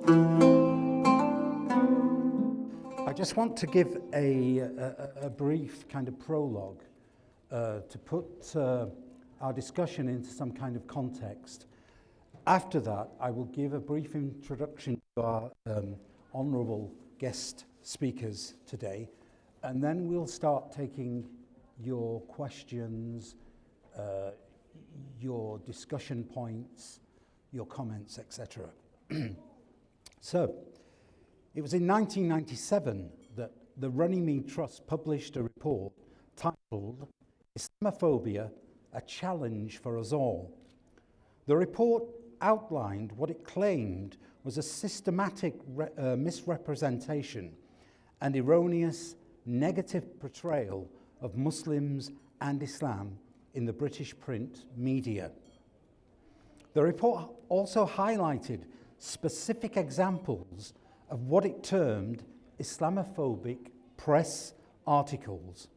I just want to give a brief kind of prologue to put our discussion into some kind of context. After that, I will give a brief introduction to our honourable guest speakers today, and then we'll start taking your questions, your discussion points, your comments, etc. So, it was in 1997 that the Runnymede Trust published a report titled Islamophobia, a Challenge for Us All. The report outlined what it claimed was a systematic misrepresentation and erroneous negative portrayal of Muslims and Islam in the British print media. The report also highlighted specific examples of what it termed Islamophobic press articles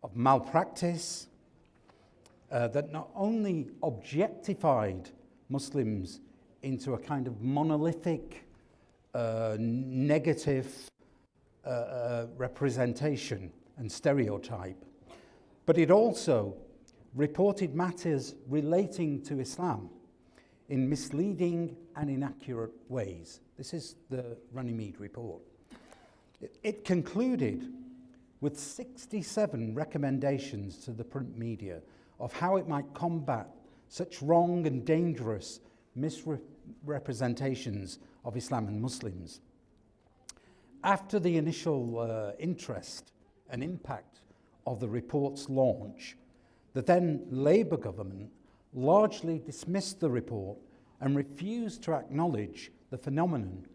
of malpractice that not only objectified Muslims into a kind of monolithic, negative representation and stereotype, but it also reported matters relating to Islam in misleading and inaccurate ways. This is the Runnymede report. It concluded with 67 recommendations to the print media of how it might combat such wrong and dangerous misrepresentations of Islam and Muslims. After the initial interest and impact of the report's launch, the then Labour government largely dismissed the report and refused to acknowledge the phenomenon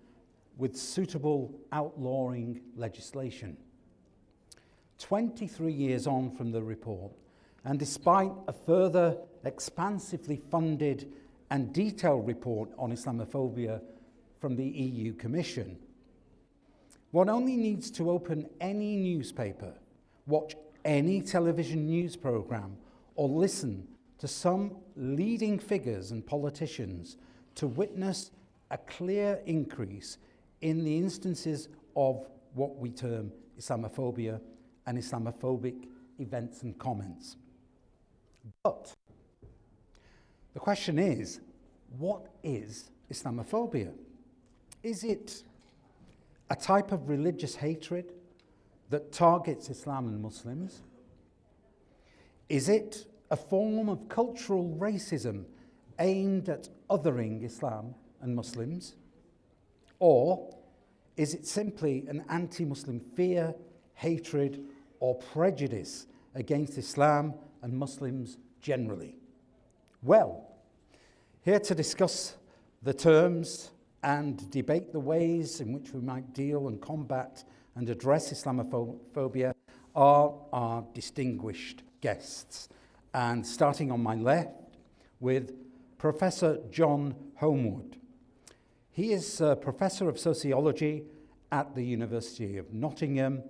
with suitable outlawing legislation. 23 years on from the report, and despite a further expansively funded and detailed report on Islamophobia from the EU Commission, one only needs to open any newspaper, watch any television news programme, or listen to some leading figures and politicians to witness a clear increase in the instances of what we term Islamophobia and Islamophobic events and comments. But the question is, what is Islamophobia? Is it a type of religious hatred that targets Islam and Muslims? Is it a form of cultural racism aimed at othering Islam and Muslims? Or is it simply an anti-Muslim fear, hatred, or prejudice against Islam and Muslims generally? Well, here to discuss the terms and debate the ways in which we might deal and combat and address Islamophobia are our distinguished guests. And starting on my left with Professor John Holmwood. He is a Professor of Sociology at the University of Nottingham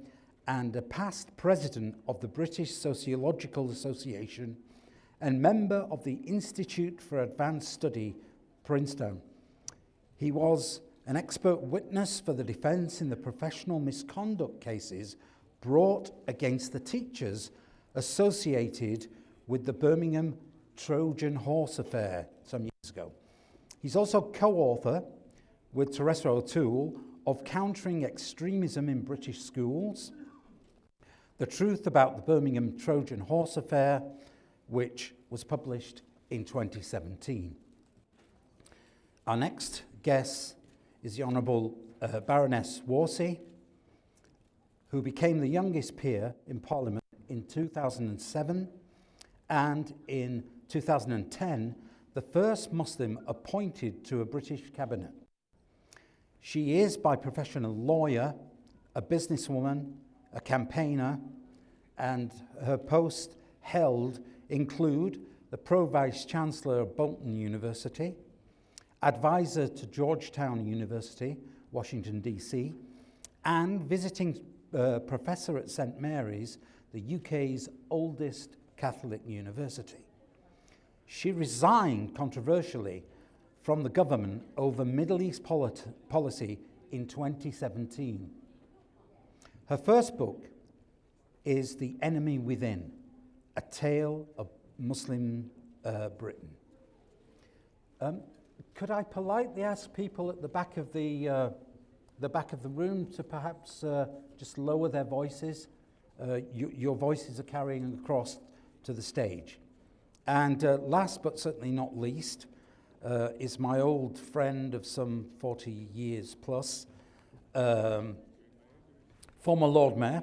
and a past President of the British Sociological Association and member of the Institute for Advanced Study, Princeton. He was an expert witness for the defence in the professional misconduct cases brought against the teachers associated with the Birmingham Trojan Horse affair some years ago. He's also co-author with Teresa O'Toole of Countering Extremism in British Schools, The Truth About the Birmingham Trojan Horse Affair, which was published in 2017. Our next guest is the Honourable Baroness Warsi, who became the youngest peer in Parliament in 2007 and in 2010, the first Muslim appointed to a British cabinet. She is, by profession, a lawyer, a businesswoman, a campaigner, and her posts held include the Pro-Vice-Chancellor of Bolton University, advisor to Georgetown University, Washington, D.C., and visiting professor at St. Mary's, the UK's oldest Catholic university. She resigned controversially from the government over Middle East policy in 2017. Her first book is The Enemy Within, A Tale of Muslim Britain. Could I politely ask people at the back of the room to perhaps just lower their voices? Your voices are carrying across to the stage. And last but certainly not least is my old friend of some 40 years plus, former Lord Mayor,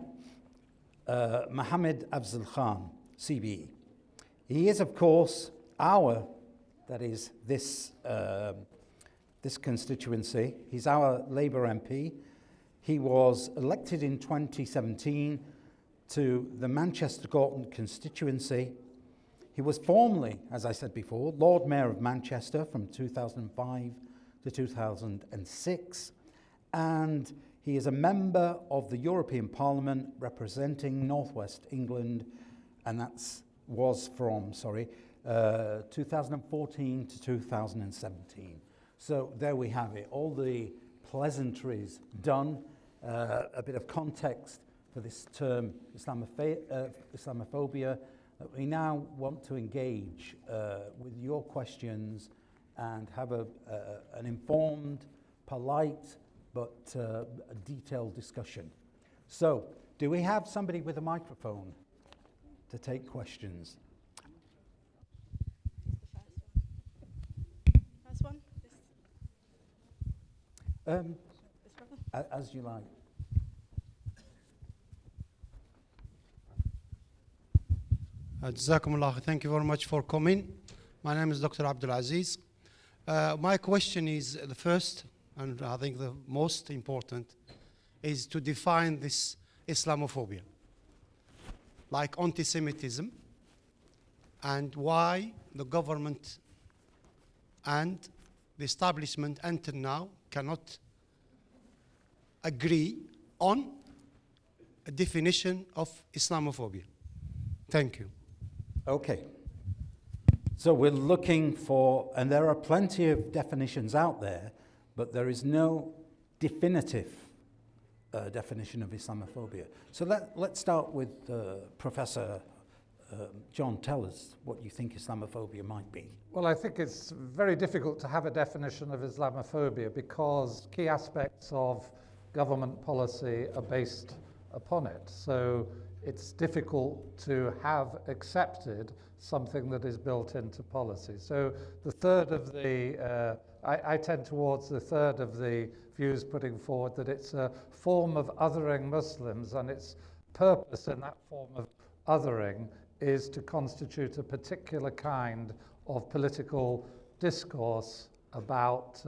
Mohammed Afzal Khan, CBE. He is, of course, this constituency. He's our Labour MP. He was elected in 2017 to the Manchester Gorton constituency. He was formerly, as I said before, Lord Mayor of Manchester from 2005 to 2006, and he is a member of the European Parliament representing North West England, and was from 2014 to 2017. So there we have it, all the pleasantries done, a bit of context for this term Islamophobia. We now want to engage with your questions and have an informed, polite, but a detailed discussion. So, do we have somebody with a microphone to take questions? First one? As you like. Jazakumullah, thank you very much for coming. My name is Dr. Abdul Aziz. My question is the first, and I think the most important, is to define this Islamophobia, like anti-Semitism, and why the government and the establishment until now cannot agree on a definition of Islamophobia. Thank you. Okay. So we're looking for, and there are plenty of definitions out there, but there is no definitive definition of Islamophobia. So let's start with Professor John. Tell us what you think Islamophobia might be. Well, I think it's very difficult to have a definition of Islamophobia because key aspects of government policy are based upon it. So it's difficult to have accepted something that is built into policy. So the third of the, I tend towards the third of the views putting forward that it's a form of othering Muslims, and its purpose in that form of othering is to constitute a particular kind of political discourse about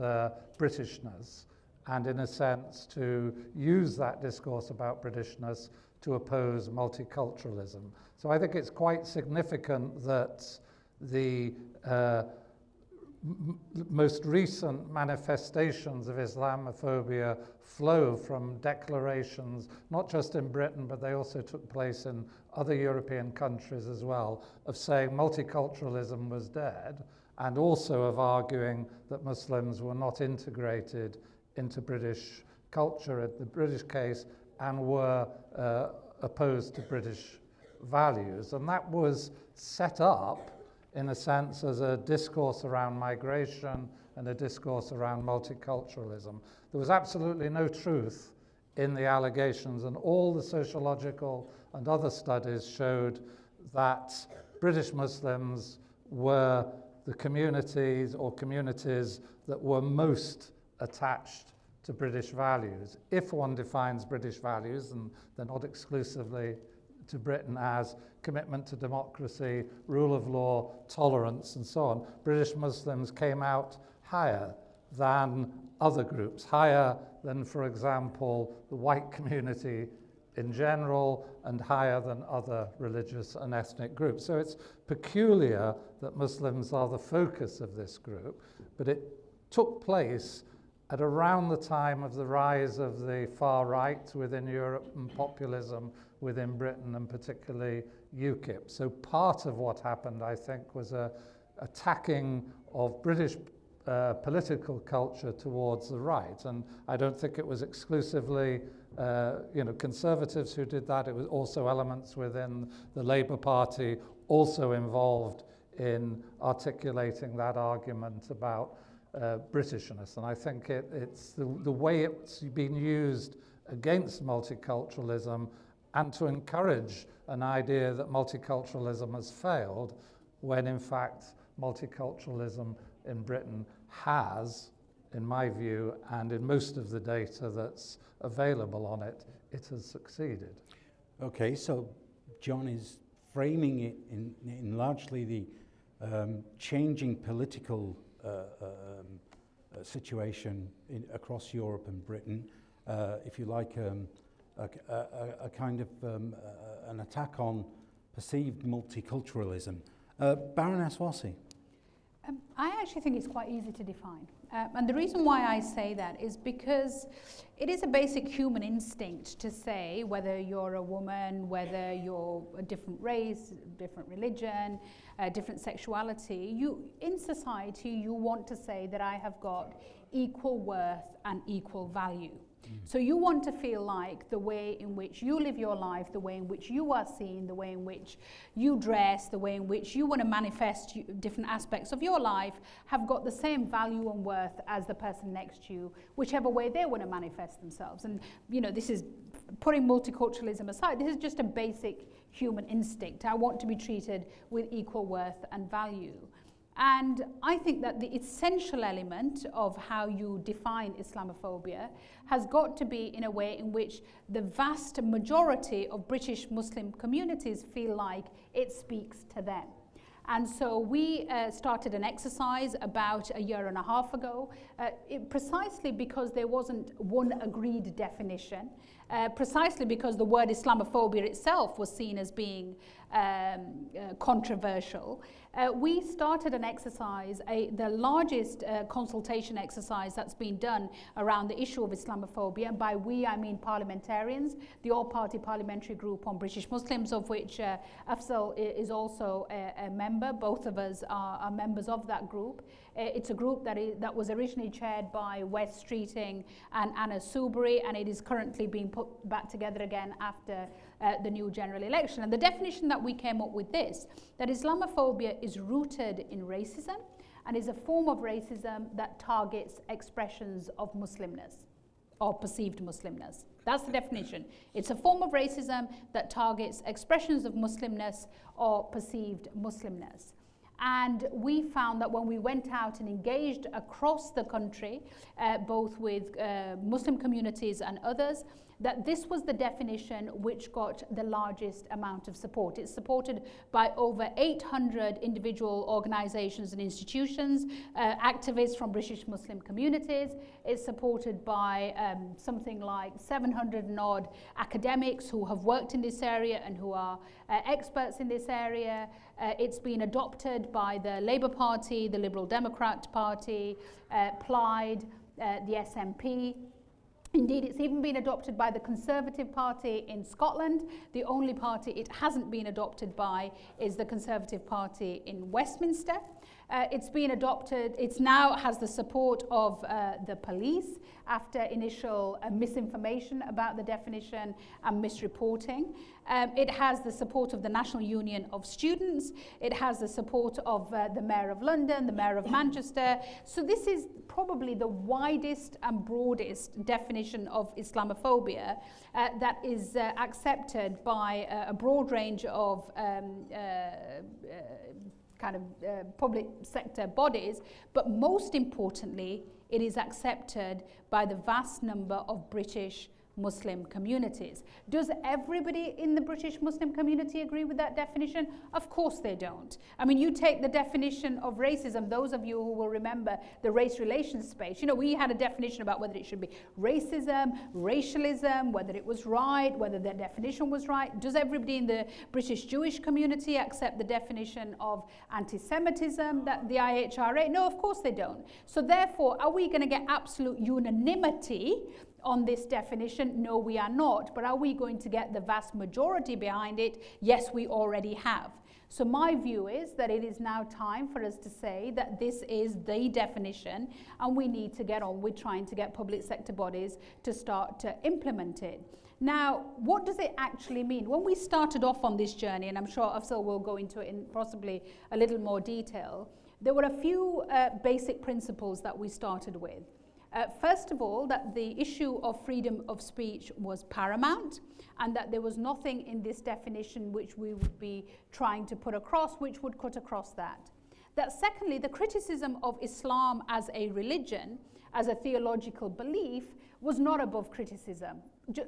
Britishness, and in a sense to use that discourse about Britishness to oppose multiculturalism. So I think it's quite significant that the most recent manifestations of Islamophobia flow from declarations, not just in Britain, but they also took place in other European countries as well, of saying multiculturalism was dead, and also of arguing that Muslims were not integrated into British culture in the British case, and were opposed to British values. And that was set up, in a sense, as a discourse around migration and a discourse around multiculturalism. There was absolutely no truth in the allegations, and all the sociological and other studies showed that British Muslims were the communities or communities that were most attached to British values. If one defines British values, and they're not exclusively to Britain, as commitment to democracy, rule of law, tolerance, and so on, British Muslims came out higher than other groups, higher than, for example, the white community in general, and higher than other religious and ethnic groups. So it's peculiar that Muslims are the focus of this group, but it took place at around the time of the rise of the far right within Europe and populism within Britain, and particularly UKIP. So part of what happened, I think, was a attacking of British political culture towards the right. And I don't think it was exclusively conservatives who did that. It was also elements within the Labour Party also involved in articulating that argument about Britishness. And I think it's the way it's been used against multiculturalism and to encourage an idea that multiculturalism has failed, when in fact multiculturalism in Britain has, in my view, and in most of the data that's available on it, it has succeeded. Okay, so John is framing it in largely the changing political situation across Europe and Britain, if you like, a kind of an attack on perceived multiculturalism. Baroness Warsi. I actually think it's quite easy to define. And the reason why I say that is because it is a basic human instinct to say whether you're a woman, whether you're a different race, different religion, different sexuality. In society, you want to say that I have got equal worth and equal value. So you want to feel like the way in which you live your life, the way in which you are seen, the way in which you dress, the way in which you want to manifest different aspects of your life have got the same value and worth as the person next to you, whichever way they want to manifest themselves. And, this is putting multiculturalism aside. This is just a basic human instinct. I want to be treated with equal worth and value. And I think that the essential element of how you define Islamophobia has got to be in a way in which the vast majority of British Muslim communities feel like it speaks to them. And so we started an exercise about a year and a half ago, precisely because there wasn't one agreed definition, precisely because the word Islamophobia itself was seen as being controversial. We started an exercise, the largest consultation exercise that's been done around the issue of Islamophobia. By we, I mean parliamentarians, the all-party parliamentary group on British Muslims, of which Afzal is also a member. Both of us are members of that group. It's a group that was originally chaired by Wes Streeting and Anna Soubry, and it is currently being put back together again after the new general election. And the definition that we came up with this, that Islamophobia is rooted in racism and is a form of racism that targets expressions of Muslimness or perceived Muslimness. That's the definition. It's a form of racism that targets expressions of Muslimness or perceived Muslimness. And we found that when we went out and engaged across the country, both with Muslim communities and others, that this was the definition which got the largest amount of support. It's supported by over 800 individual organizations and institutions, activists from British Muslim communities. It's supported by something like 700 and odd academics who have worked in this area and who are experts in this area. It's been adopted by the Labour Party, the Liberal Democrat Party, Plaid, the SNP. Indeed, it's even been adopted by the Conservative Party in Scotland. The only party it hasn't been adopted by is the Conservative Party in Westminster. It's been adopted, it now has the support of the police after initial misinformation about the definition and misreporting. It has the support of the National Union of Students. It has the support of the Mayor of London, the Mayor of Manchester. So this is probably the widest and broadest definition of Islamophobia that is accepted by a broad range of public sector bodies, but most importantly, it is accepted by the vast number of British Muslim communities. Does everybody in the British Muslim community agree with that definition? Of course they don't. I mean, you take the definition of racism, those of you who will remember the race relations space, we had a definition about whether it should be racism, racialism, whether it was right, whether the definition was right. Does everybody in the British Jewish community accept the definition of anti-Semitism, that the IHRA? No, of course they don't. So therefore, are we going to get absolute unanimity on this definition? No, we are not. But are we going to get the vast majority behind it? Yes, we already have. So my view is that it is now time for us to say that this is the definition, and we need to get on with trying to get public sector bodies to start to implement it. Now, what does it actually mean? When we started off on this journey, and I'm sure Afzal will go into it in possibly a little more detail, there were a few basic principles that we started with. First of all, that the issue of freedom of speech was paramount, and that there was nothing in this definition which we would be trying to put across which would cut across that. That secondly, the criticism of Islam as a religion, as a theological belief, was not above criticism.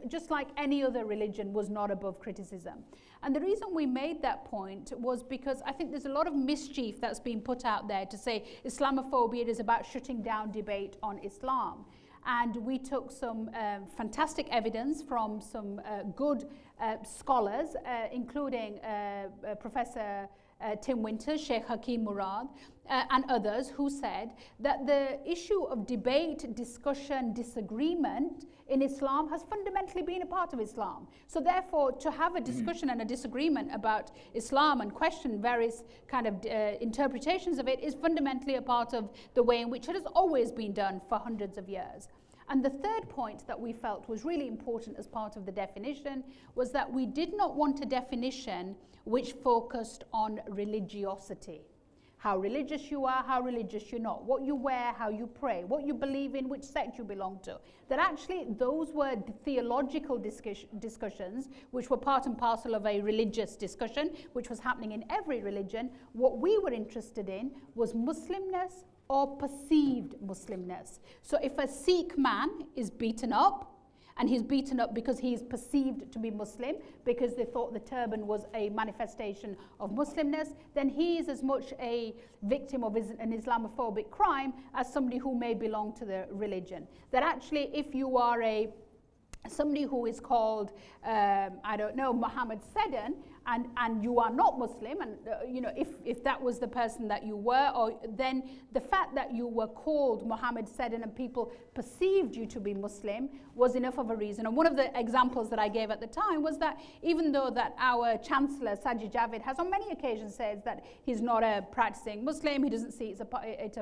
Just like any other religion was not above criticism. And the reason we made that point was because I think there's a lot of mischief that's been put out there to say Islamophobia is about shutting down debate on Islam. And we took some fantastic evidence from some good scholars, including Professor Tim Winters, Sheikh Hakeem Murad, and others, who said that the issue of debate, discussion, disagreement in Islam has fundamentally been a part of Islam. So therefore, to have a discussion and a disagreement about Islam and question various kind of interpretations of it is fundamentally a part of the way in which it has always been done for hundreds of years. And the third point that we felt was really important as part of the definition was that we did not want a definition which focused on religiosity. How religious you are, how religious you're not, what you wear, how you pray, what you believe in, which sect you belong to. That actually those were theological discussions which were part and parcel of a religious discussion which was happening in every religion. What we were interested in was Muslimness or perceived Muslimness. So if a Sikh man is beaten up, and he's beaten up because he's perceived to be Muslim, because they thought the turban was a manifestation of Muslimness, then he is as much a victim of an Islamophobic crime as somebody who may belong to the religion. That actually, if you are somebody who is called, I don't know, Mohammed Seddon, and you are not Muslim, and you know, if that was the person that you were, or then the fact that you were called Mohammed Seddon and people perceived you to be Muslim was enough of a reason. And one of the examples that I gave at the time was that even though that our Chancellor Sajid Javid has on many occasions said that he's not a practicing Muslim, he doesn't see it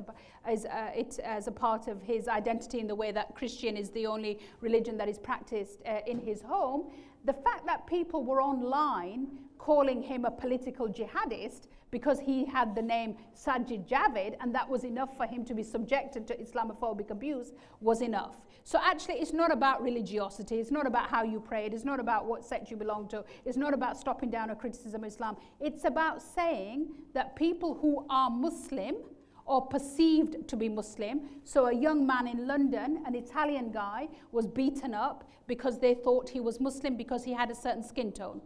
as a part of his identity in the way that Christian is the only religion that is practiced in his home. The fact that people were online calling him a political jihadist because he had the name Sajid Javid, and that was enough for him to be subjected to Islamophobic abuse, was enough. So actually it's not about religiosity, it's not about how you pray, it's not about what sect you belong to, it's not about stopping down a criticism of Islam. It's about saying that people who are Muslim or perceived to be Muslim, so a young man in London, an Italian guy, was beaten up because they thought he was Muslim because he had a certain skin tone.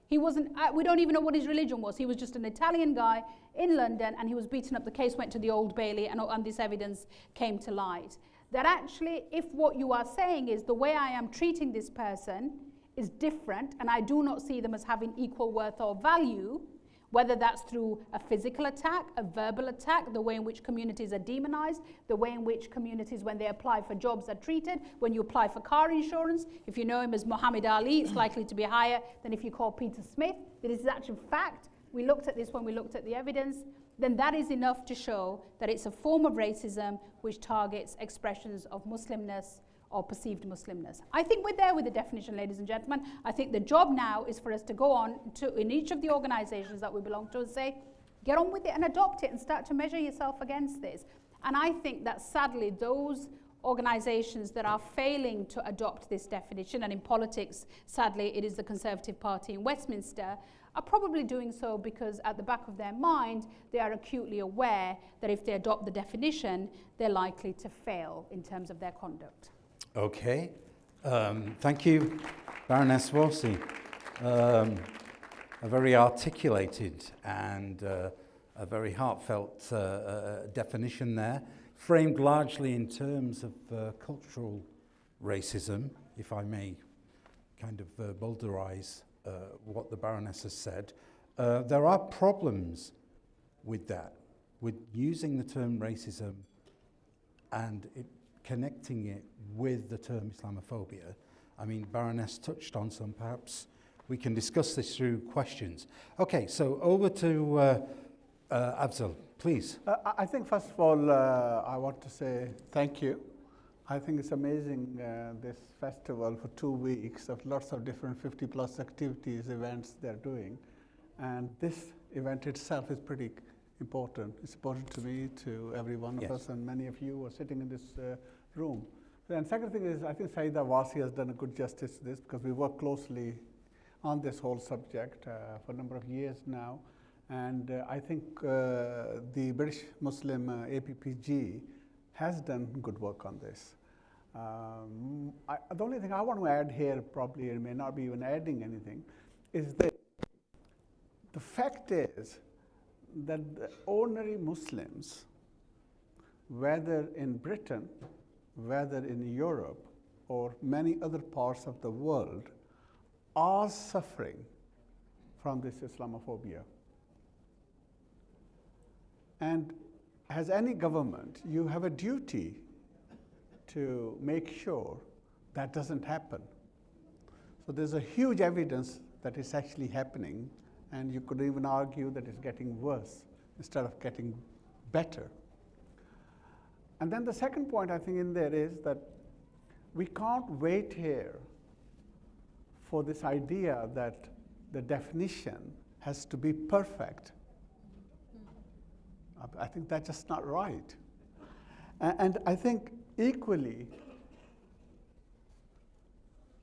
He wasn't, we don't even know what his religion was. He was just an Italian guy in London, and he was beaten up. The case went to the Old Bailey, and this evidence came to light. That actually, if what you are saying is the way I am treating this person is different, and I do not see them as having equal worth or value, whether that's through a physical attack, a verbal attack, the way in which communities are demonized, the way in which communities, when they apply for jobs, are treated, when you apply for car insurance, if you know him as Muhammad Ali, it's likely to be higher than if you call Peter Smith. That is actually fact. We looked at this when we looked at the evidence. Then that is enough to show that it's a form of racism which targets expressions of Muslimness or perceived Muslimness. I think we're there with the definition, ladies and gentlemen. I think the job now is for us to go on to, in each of the organizations that we belong to, and say, get on with it and adopt it and start to measure yourself against this. And I think that sadly, those organizations that are failing to adopt this definition, and in politics, sadly, it is the Conservative Party in Westminster, are probably doing so because at the back of their mind, they are acutely aware that if they adopt the definition, they're likely to fail in terms of their conduct. Okay, thank you, Baroness Warsi. A very articulated and a very heartfelt definition there, framed largely in terms of cultural racism, if I may kind of boulderize what the Baroness has said. There are problems with that, with using the term racism and connecting it with the term Islamophobia. I mean, Baroness touched on some. Perhaps we can discuss this through questions. Okay, so over to Afzal, please. I think first of all, I want to say thank you. I think it's amazing, this festival for 2 weeks of lots of different 50+ activities, events they're doing. And this event itself is pretty important. It's important to me, to every one of us, and many of you are sitting in this room. And second thing is, I think Sayeeda Warsi has done a good justice to this, because we work closely on this whole subject for a number of years now. And I think the British Muslim APPG has done good work on this. The only thing I want to add here, probably it may not be even adding anything, is that the fact is that the ordinary Muslims, whether in Britain, whether in Europe, or many other parts of the world, are suffering from this Islamophobia. And as any government, you have a duty to make sure that doesn't happen. So there's a huge evidence that it's actually happening, and you could even argue that it's getting worse instead of getting better. And then the second point I think in there is that we can't wait here for this idea that the definition has to be perfect. I think that's just not right. And I think equally,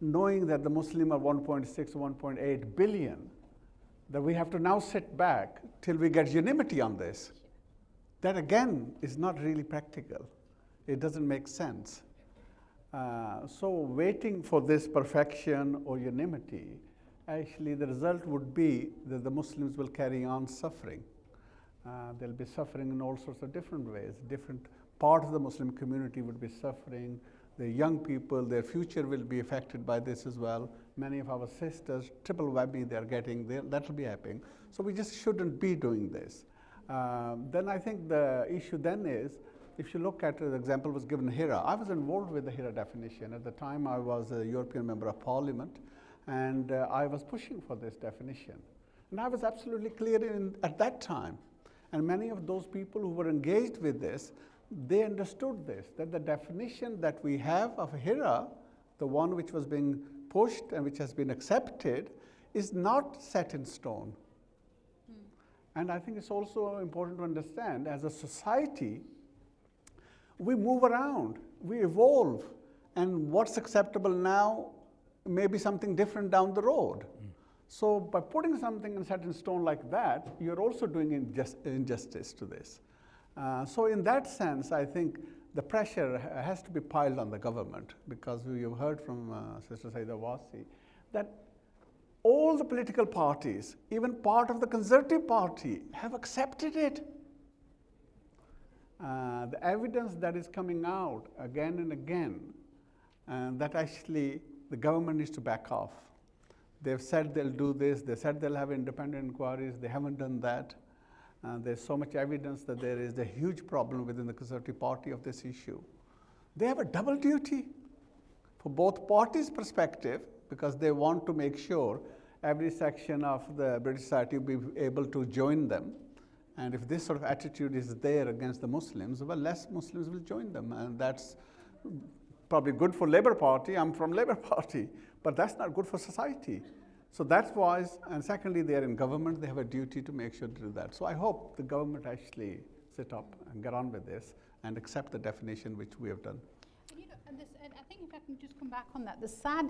knowing that the Muslims are 1.6, 1.8 billion, that we have to now sit back till we get unanimity on this. That again is not really practical. It doesn't make sense. So waiting for this perfection or unanimity, actually the result would be that the Muslims will carry on suffering. They'll be suffering in all sorts of different ways. Different part of the Muslim community would be suffering. The young people, their future will be affected by this as well. Many of our sisters, triple whammy they're getting, that'll be happening. So we just shouldn't be doing this. Then I think the issue then is, if you look at the example was given Hira, I was involved with the Hira definition. At the time I was a European Member of Parliament, and I was pushing for this definition. And I was absolutely clear at that time. And many of those people who were engaged with this, they understood this, that the definition that we have of Hira, the one which was being pushed and which has been accepted, is not set in stone. And I think it's also important to understand, as a society, we move around, we evolve, and what's acceptable now may be something different down the road. So by putting something set in stone like that, you're also doing injustice to this. So in that sense, I think the pressure has to be piled on the government, because you've heard from Sister Sayeeda Warsi that all the political parties, even part of the Conservative Party, have accepted it. The evidence that is coming out again and again, that actually the government needs to back off. They've said they'll do this, they said they'll have independent inquiries, they haven't done that. There's so much evidence that there is a huge problem within the Conservative Party of this issue. They have a double duty for both parties' perspective, because they want to make sure every section of the British society will be able to join them. And if this sort of attitude is there against the Muslims, well, less Muslims will join them. And that's probably good for Labour Party. I'm from Labour Party, but that's not good for society. So that's why, and secondly, they're in government, they have a duty to make sure to do that. So I hope the government actually sit up and get on with this and accept the definition which we have done. And, you know, and I think if I can just come back on that, the sad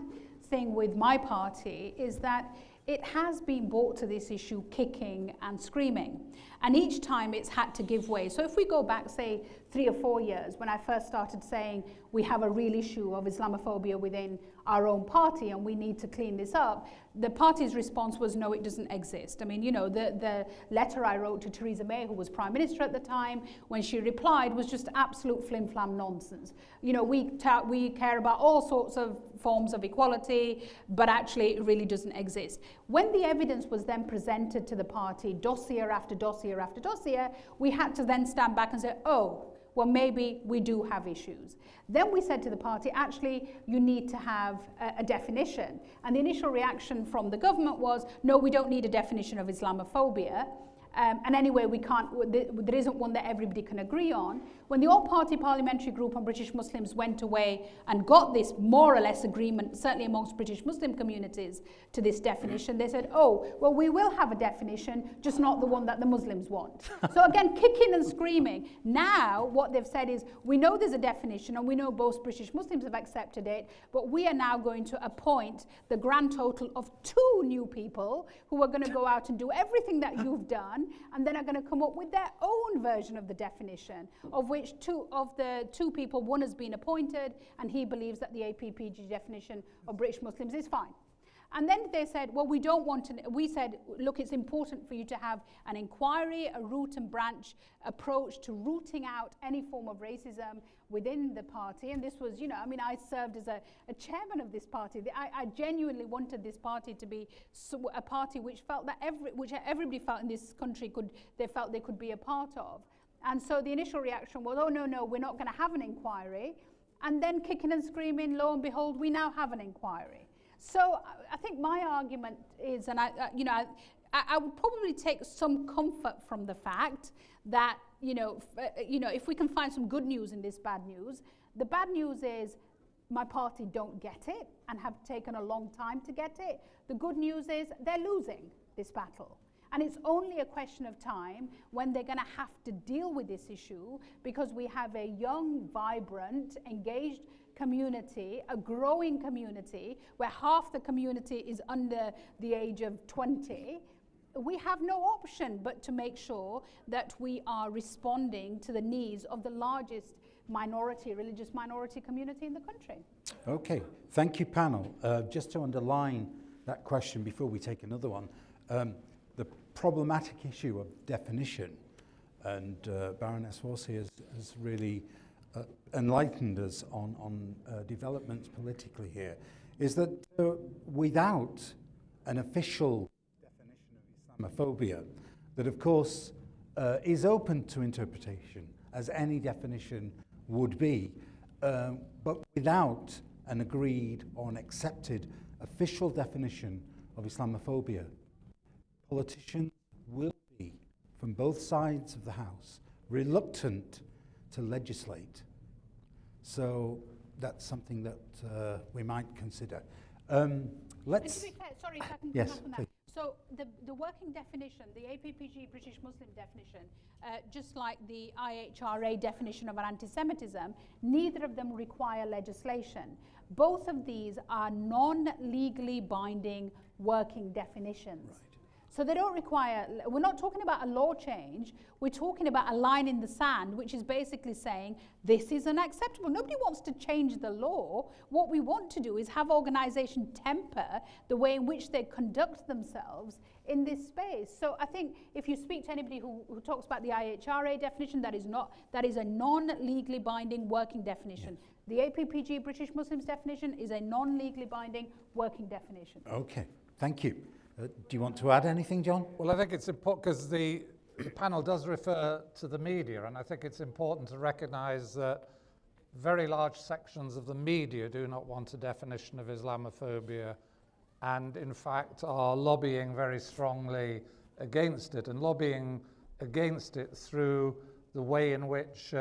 thing with my party is that it has been brought to this issue kicking and screaming. And each time it's had to give way. So if we go back, say, 3 or 4 years, when I first started saying we have a real issue of Islamophobia within our own party and we need to clean this up, the party's response was, no, it doesn't exist. I mean, you know, the letter I wrote to Theresa May, who was Prime Minister at the time, when she replied, was just absolute flim-flam nonsense. You know, we care about all sorts of forms of equality, but actually it really doesn't exist. When the evidence was then presented to the party, dossier after dossier after dossier, we had to then stand back and say, oh, well, maybe we do have issues. Then we said to the party, actually, you need to have a definition. And the initial reaction from the government was, no, we don't need a definition of Islamophobia. And anyway, we can't, there isn't one that everybody can agree on. When the all-party parliamentary group on British Muslims went away and got this more or less agreement, certainly amongst British Muslim communities, to this definition, they said, oh, well, we will have a definition, just not the one that the Muslims want. So again, kicking and screaming. Now, what they've said is, we know there's a definition, and we know both British Muslims have accepted it, but we are now going to appoint the grand total of 2 new people who are going to go out and do everything that you've done, and then are going to come up with their own version of the definition, of which of the 2 people, one has been appointed, and he believes that the APPG definition of British Muslims is fine. And then they said, well, we don't want to, we said, look, it's important for you to have an inquiry, a root and branch approach to rooting out any form of racism within the party. And this was, you know, I mean, I served as a chairman of this party. I genuinely wanted this party to be a party which felt that which everybody felt in this country they felt they could be a part of. And so the initial reaction was, oh, no, we're not going to have an inquiry. And then kicking and screaming, lo and behold, we now have an inquiry. So I think my argument is, and I would probably take some comfort from the fact that, if we can find some good news in this bad news. The bad news is my party don't get it and have taken a long time to get it. The good news is they're losing this battle. And it's only a question of time when they're going to have to deal with this issue, because we have a young, vibrant, engaged community, a growing community, where half the community is under the age of 20. We have no option but to make sure that we are responding to the needs of the largest religious minority community in the country. Okay, thank you, panel. Just to underline that question before we take another one, the problematic issue of definition, and Baroness Warsi has really enlightened us on developments politically here, is that without an official definition of Islamophobia, that of course is open to interpretation, as any definition would be, but without an agreed or an accepted official definition of Islamophobia, politicians will be, from both sides of the House, reluctant to legislate. So that's something that we might consider. Let's. To be fair, sorry if I can yes, come up on that. please. So the working definition, the APPG British Muslim definition, just like the IHRA definition of anti-Semitism, neither of them require legislation. Both of these are non-legally binding working definitions. Right. So they don't require, we're not talking about a law change, we're talking about a line in the sand, which is basically saying this is unacceptable. Nobody wants to change the law. What we want to do is have organization temper the way in which they conduct themselves in this space. So I think if you speak to anybody who talks about the IHRA definition, that is a non-legally binding working definition. Yes. The APPG British Muslims definition is a non-legally binding working definition. Okay, thank you. Do you want to add anything, John? Well, I think it's important because the panel does refer to the media, and I think it's important to recognize that very large sections of the media do not want a definition of Islamophobia, and in fact are lobbying very strongly against it, and lobbying against it through the way in which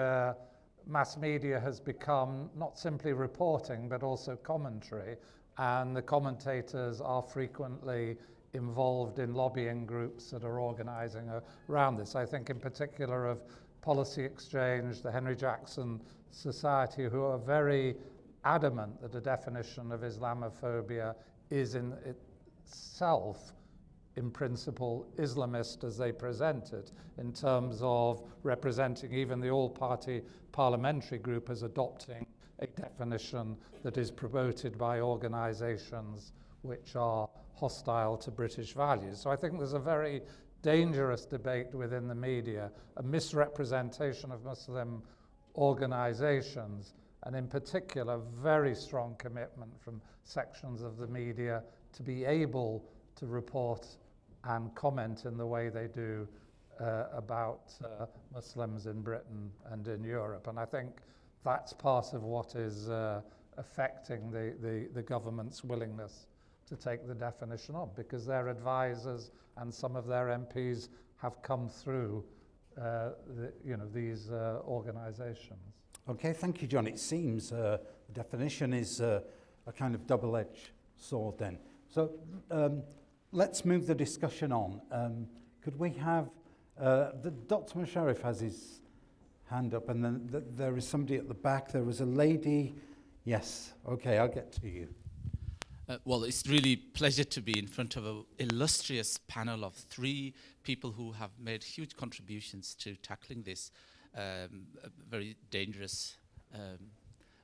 mass media has become not simply reporting but also commentary, and the commentators are frequently involved in lobbying groups that are organizing around this. I think in particular of Policy Exchange, the Henry Jackson Society, who are very adamant that the definition of Islamophobia is in itself, in principle, Islamist as they present it, in terms of representing even the all-party parliamentary group as adopting a definition that is promoted by organizations which are hostile to British values. So I think there's a very dangerous debate within the media, a misrepresentation of Muslim organizations, and in particular, very strong commitment from sections of the media to be able to report and comment in the way they do about Muslims in Britain and in Europe. And I think that's part of what is affecting the government's willingness to take the definition on, because their advisors and some of their MPs have come through these organisations. Okay, thank you, John. It seems the definition is a kind of double-edged sword then. So let's move the discussion on. Could we have, Dr. Musharraf has his hand up, and then there is somebody at the back. There was a lady. Yes, okay, I'll get to you. Well, it's really a pleasure to be in front of an illustrious panel of 3 people who have made huge contributions to tackling this very dangerous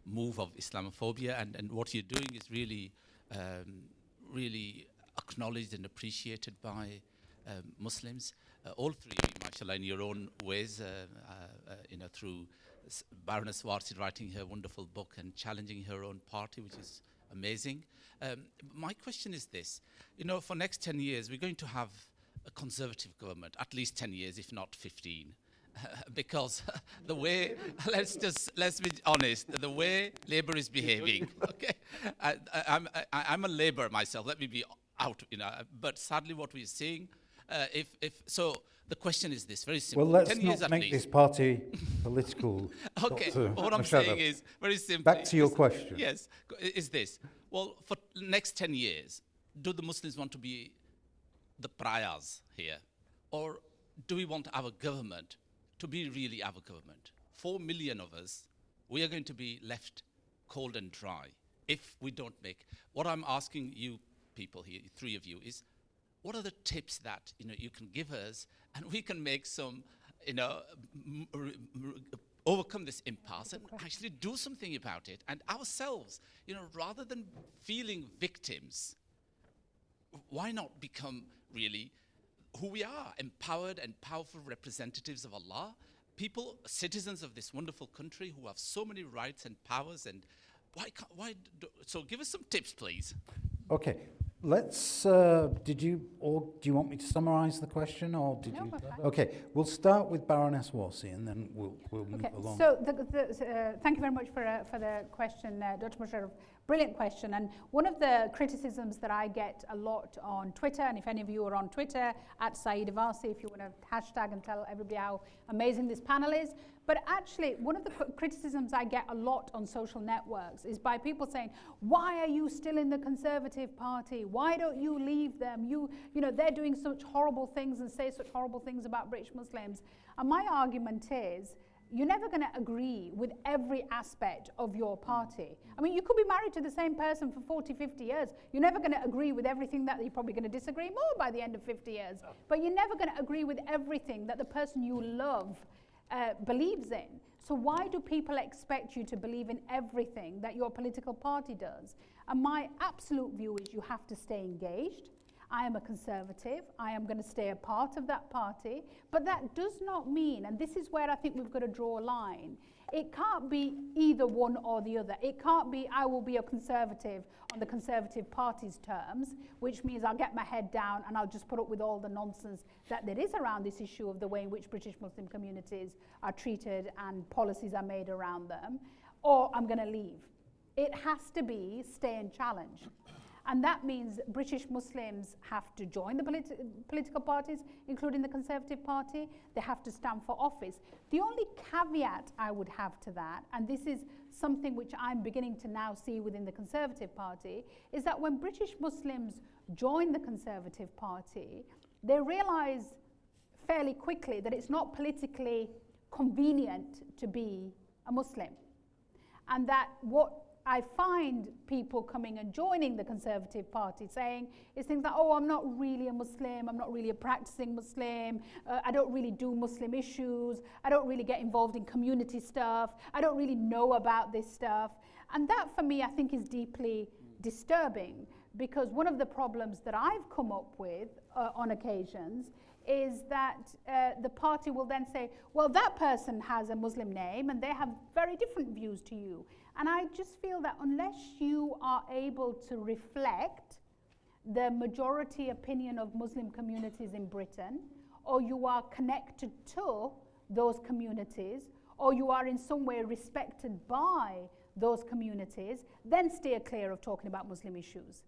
move of Islamophobia. And what you're doing is really, really acknowledged and appreciated by Muslims. All 3 of you, mashallah, in your own ways, through Baroness Warsi writing her wonderful book and challenging her own party, which is amazing. My question is this. For next 10 years, we're going to have a conservative government, at least 10 years, if not 15. Because the way, let's be honest, the way Labour is behaving, okay? I'm a Labour myself, let me be out, but sadly what we're seeing, so the question is this, very simple. Well, let's not make this party political. Okay, what I'm saying is, very simply. Back to your question. Yes, is this. Well, for next 10 years, do the Muslims want to be the pariahs here? Or do we want our government to be really our government? 4 million of us, we are going to be left cold and dry if we don't make. What I'm asking you people here, 3 of you, is what are the tips that you can give us, and we can make some, overcome this impasse and actually do something about it, and ourselves, rather than feeling victims, why not become really who we are, empowered and powerful representatives of Allah, people, citizens of this wonderful country who have so many rights and powers, and so give us some tips, please. Okay, let's, do you want me to summarise the question, or did you? Okay, we'll start with Baroness Warsi, and then we'll move along. So thank you very much for the question, Dr. Musharraf. Brilliant question. And one of the criticisms that I get a lot on Twitter, and if any of you are on Twitter, at Sayeeda Varsi, if you want to hashtag and tell everybody how amazing this panel is. But actually, one of the criticisms I get a lot on social networks is by people saying, why are you still in the Conservative Party? Why don't you leave them? They're doing such horrible things and say such horrible things about British Muslims. And my argument is, you're never going to agree with every aspect of your party. I mean, you could be married to the same person for 40, 50 years. You're never going to agree with everything that you're probably going to disagree more by the end of 50 years. But you're never going to agree with everything that the person you love believes in. So why do people expect you to believe in everything that your political party does? And my absolute view is you have to stay engaged. I am a Conservative. I am going to stay a part of that party. But that does not mean, and this is where I think we've got to draw a line, it can't be either one or the other. It can't be I will be a Conservative on the Conservative Party's terms, which means I'll get my head down and I'll just put up with all the nonsense that there is around this issue of the way in which British Muslim communities are treated and policies are made around them, or I'm going to leave. It has to be stay and challenge. And that means British Muslims have to join the political parties, including the Conservative Party. They have to stand for office. The only caveat I would have to that, and this is something which I'm beginning to now see within the Conservative Party, is that when British Muslims join the Conservative Party, they realise fairly quickly that it's not politically convenient to be a Muslim. And that what I find people coming and joining the Conservative Party saying is things like, oh, I'm not really a Muslim, I'm not really a practicing Muslim, I don't really do Muslim issues, I don't really get involved in community stuff, I don't really know about this stuff. And that for me I think is deeply disturbing, because one of the problems that I've come up with on occasions is that the party will then say, well, that person has a Muslim name and they have very different views to you. And I just feel that unless you are able to reflect the majority opinion of Muslim communities in Britain, or you are connected to those communities, or you are in some way respected by those communities, then steer clear of talking about Muslim issues.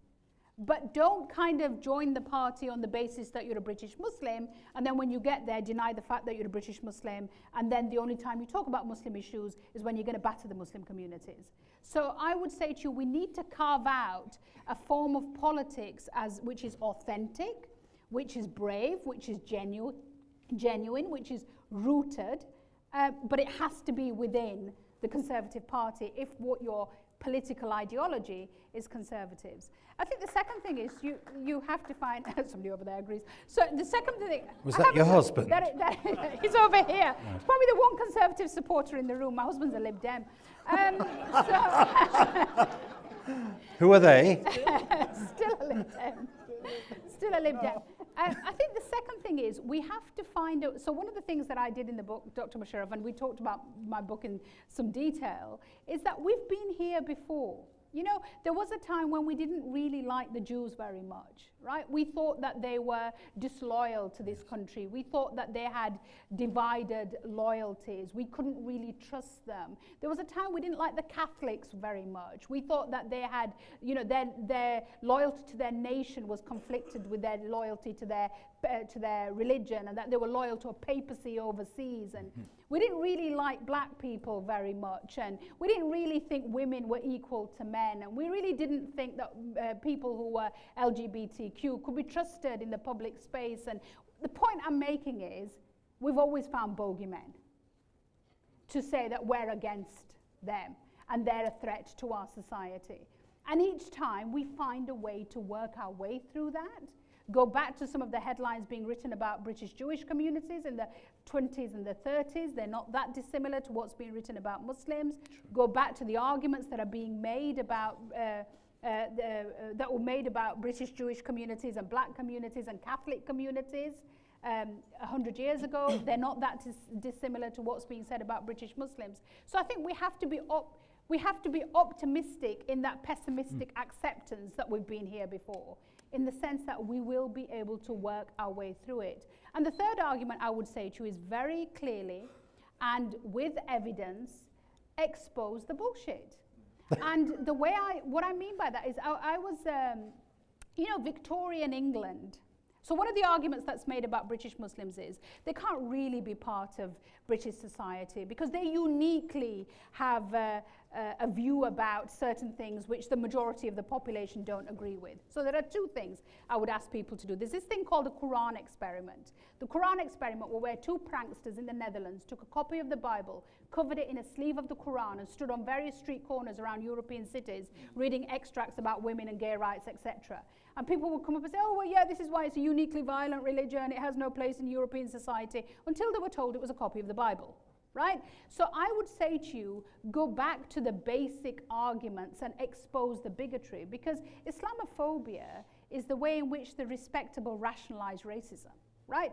But don't kind of join the party on the basis that you're a British Muslim, and then when you get there, deny the fact that you're a British Muslim, and then the only time you talk about Muslim issues is when you're going to batter the Muslim communities. So I would say to you, we need to carve out a form of politics which is authentic, which is brave, which is genuine, which is rooted, but it has to be within the Conservative Party if what your political ideology is Conservatives. I think the second thing is you have to find, somebody over there agrees. So the second thing... Was that your husband? He's over here. He's probably the one Conservative supporter in the room. My husband's a Lib Dem. Who are they? Still a Lib Dem. Still a Lib Dem. I think the second thing is we have to find out, so one of the things that I did in the book, Dr. Musharraf, and we talked about my book in some detail, is that we've been here before. You know, there was a time when we didn't really like the Jews very much, right? We thought that they were disloyal to this country. We thought that they had divided loyalties. We couldn't really trust them. There was a time we didn't like the Catholics very much. We thought that they had, you know, their loyalty to their nation was conflicted with their loyalty to their religion, and that they were loyal to a papacy overseas. And we didn't really like black people very much, and we didn't really think women were equal to men, and we really didn't think that people who were LGBTQ could be trusted in the public space. And the point I'm making is we've always found bogeymen to say that we're against them and they're a threat to our society. And each time we find a way to work our way through that. Go back to some of the headlines being written about British Jewish communities in the 20s and the 30s. They're not that dissimilar to what's being written about Muslims. True. Go back to the arguments that are being made about that were made about British Jewish communities and black communities and Catholic communities 100 years ago. They're not that dissimilar to what's being said about British Muslims. So I think we have to be optimistic in that pessimistic acceptance that we've been here before, in the sense that we will be able to work our way through it. And the third argument I would say to you is very clearly and with evidence, expose the bullshit. And what I mean by that is I was, Victorian England. So one of the arguments that's made about British Muslims is they can't really be part of British society because they uniquely have a view about certain things which the majority of the population don't agree with. So there are two things I would ask people to do. There's this thing called the Quran experiment. The Quran experiment were where two pranksters in the Netherlands took a copy of the Bible, covered it in a sleeve of the Quran, and stood on various street corners around European cities reading extracts about women and gay rights, etc. And people would come up and say, oh, well, yeah, this is why it's a uniquely violent religion, it has no place in European society, until they were told it was a copy of the Bible, right? So I would say to you, go back to the basic arguments and expose the bigotry, because Islamophobia is the way in which the respectable rationalize racism, right?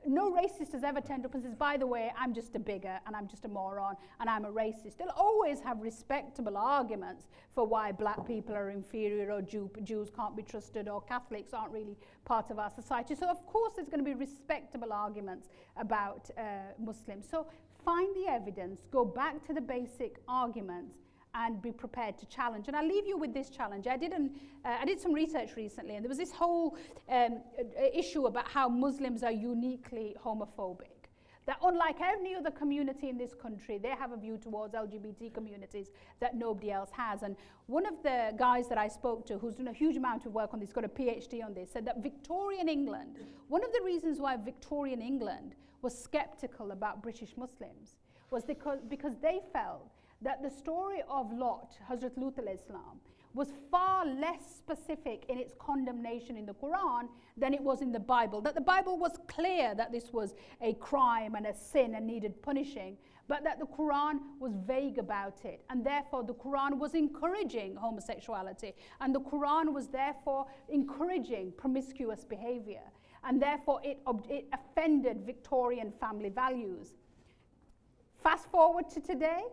No racist has ever turned up and says, by the way, I'm just a bigot and I'm just a moron and I'm a racist. They'll always have respectable arguments for why black people are inferior, or Jews can't be trusted, or Catholics aren't really part of our society. So of course there's going to be respectable arguments about Muslims. So find the evidence, go back to the basic arguments, and be prepared to challenge. And I'll leave you with this challenge. I did some research recently, and there was this whole issue about how Muslims are uniquely homophobic. That unlike any other community in this country, they have a view towards LGBT communities that nobody else has. And one of the guys that I spoke to, who's done a huge amount of work on this, got a PhD on this, said that Victorian England, one of the reasons why Victorian England was skeptical about British Muslims was because they felt that the story of Lot, Hazrat Lut al-Islam, was far less specific in its condemnation in the Quran than it was in the Bible. That the Bible was clear that this was a crime and a sin and needed punishing, but that the Quran was vague about it. And therefore the Quran was encouraging homosexuality. And the Quran was therefore encouraging promiscuous behavior. And therefore it offended Victorian family values. Fast forward to today,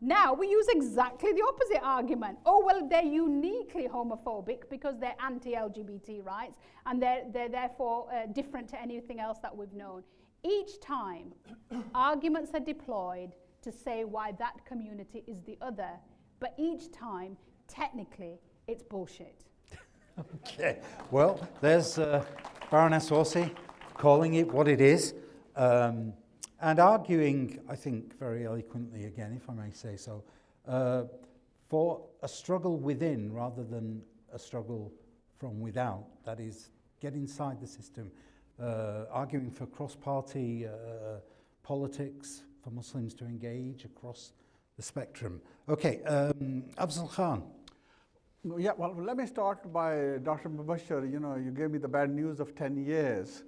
Now we use exactly the opposite argument. Oh, well, they're uniquely homophobic because they're anti-LGBT rights, and they're therefore different to anything else that we've known. Each time, arguments are deployed to say why that community is the other, but each time, technically, it's bullshit. Okay, well, there's Baroness Warsi calling it what it is, and arguing, I think, very eloquently again, if I may say so, for a struggle within rather than a struggle from without. That is, get inside the system, arguing for cross-party politics, for Muslims to engage across the spectrum. Okay, Afzal Khan. Yeah, well, let me start by Dr. Mubashir. You know, you gave me the bad news of 10 years.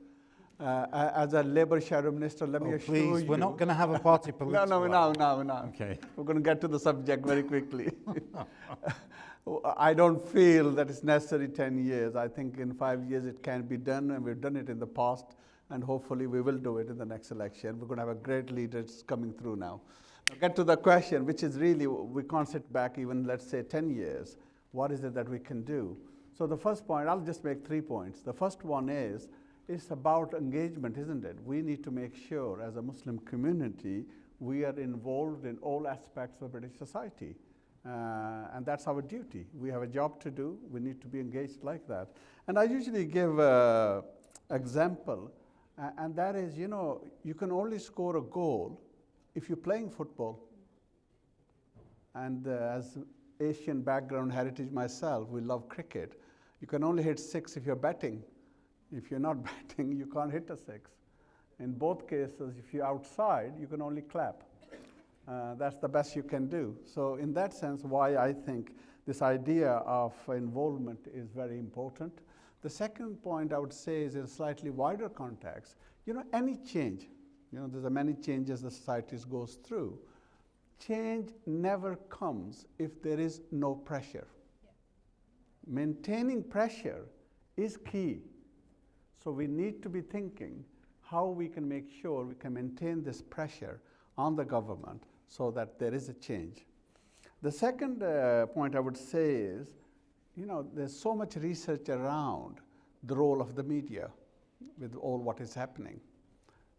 As a Labour Shadow Minister, let me assure please, you... we're not going to have a party politics. No. Okay. We're going to get to the subject very quickly. I don't feel that it's necessary 10 years. I think in 5 years it can be done, and we've done it in the past, and hopefully we will do it in the next election. We're going to have a great leaders coming through now. I'll get to the question, which is really, we can't sit back even, let's say, 10 years. What is it that we can do? So the first point, I'll just make 3 points. The first one is, it's about engagement, isn't it? We need to make sure, as a Muslim community, we are involved in all aspects of British society. And that's our duty. We have a job to do. We need to be engaged like that. And I usually give an example, and that is, you know, you can only score a goal if you're playing football. And as Asian background heritage myself, we love cricket. You can only hit 6 if you're batting. If you're not batting, you can't hit a 6. In both cases, if you're outside, you can only clap. That's the best you can do. So in that sense, why I think this idea of involvement is very important. The second point I would say is in a slightly wider context. You know, any change, you know, there's many changes the society goes through. Change never comes if there is no pressure. Yeah. Maintaining pressure is key. So we need to be thinking how we can make sure we can maintain this pressure on the government so that there is a change. The second point I would say is, you know, there's so much research around the role of the media with all what is happening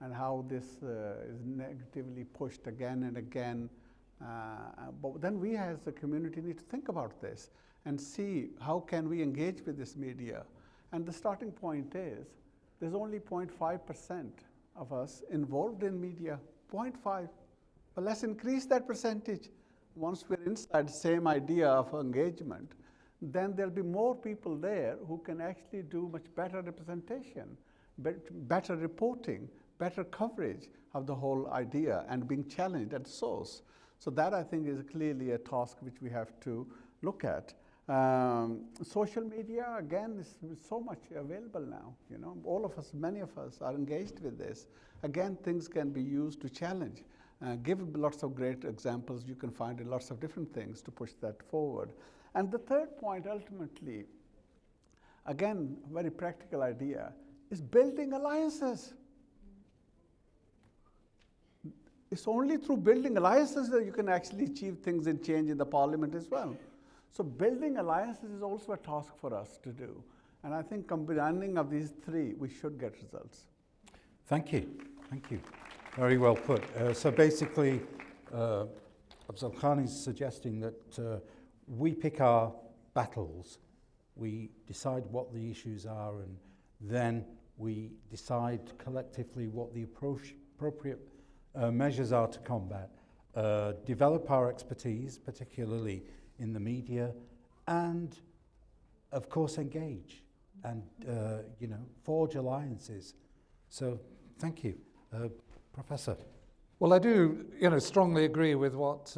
and how this is negatively pushed again and again. But then we as a community need to think about this and see how can we engage with this media. And the starting point is there's only 0.5% of us involved in media, 0.5. But let's increase that percentage. Once we're inside the same idea of engagement, then there'll be more people there who can actually do much better representation, better reporting, better coverage of the whole idea and being challenged at source. So that, I think, is clearly a task which we have to look at. Social media, again, is so much available now. You know, all of us, many of us are engaged with this. Again, things can be used to challenge. Give lots of great examples. You can find in lots of different things to push that forward. And the third point, ultimately, again, very practical idea, is building alliances. It's only through building alliances that you can actually achieve things and change in the parliament as well. So building alliances is also a task for us to do. And I think combining of these 3, we should get results. Thank you. Thank you. Very well put. So basically, Afzal Khan is suggesting that we pick our battles, we decide what the issues are, and then we decide collectively what the appropriate measures are to combat, develop our expertise, particularly in the media, and of course engage and you know, forge alliances. So thank you. Professor. Well, I do, you know, strongly agree with what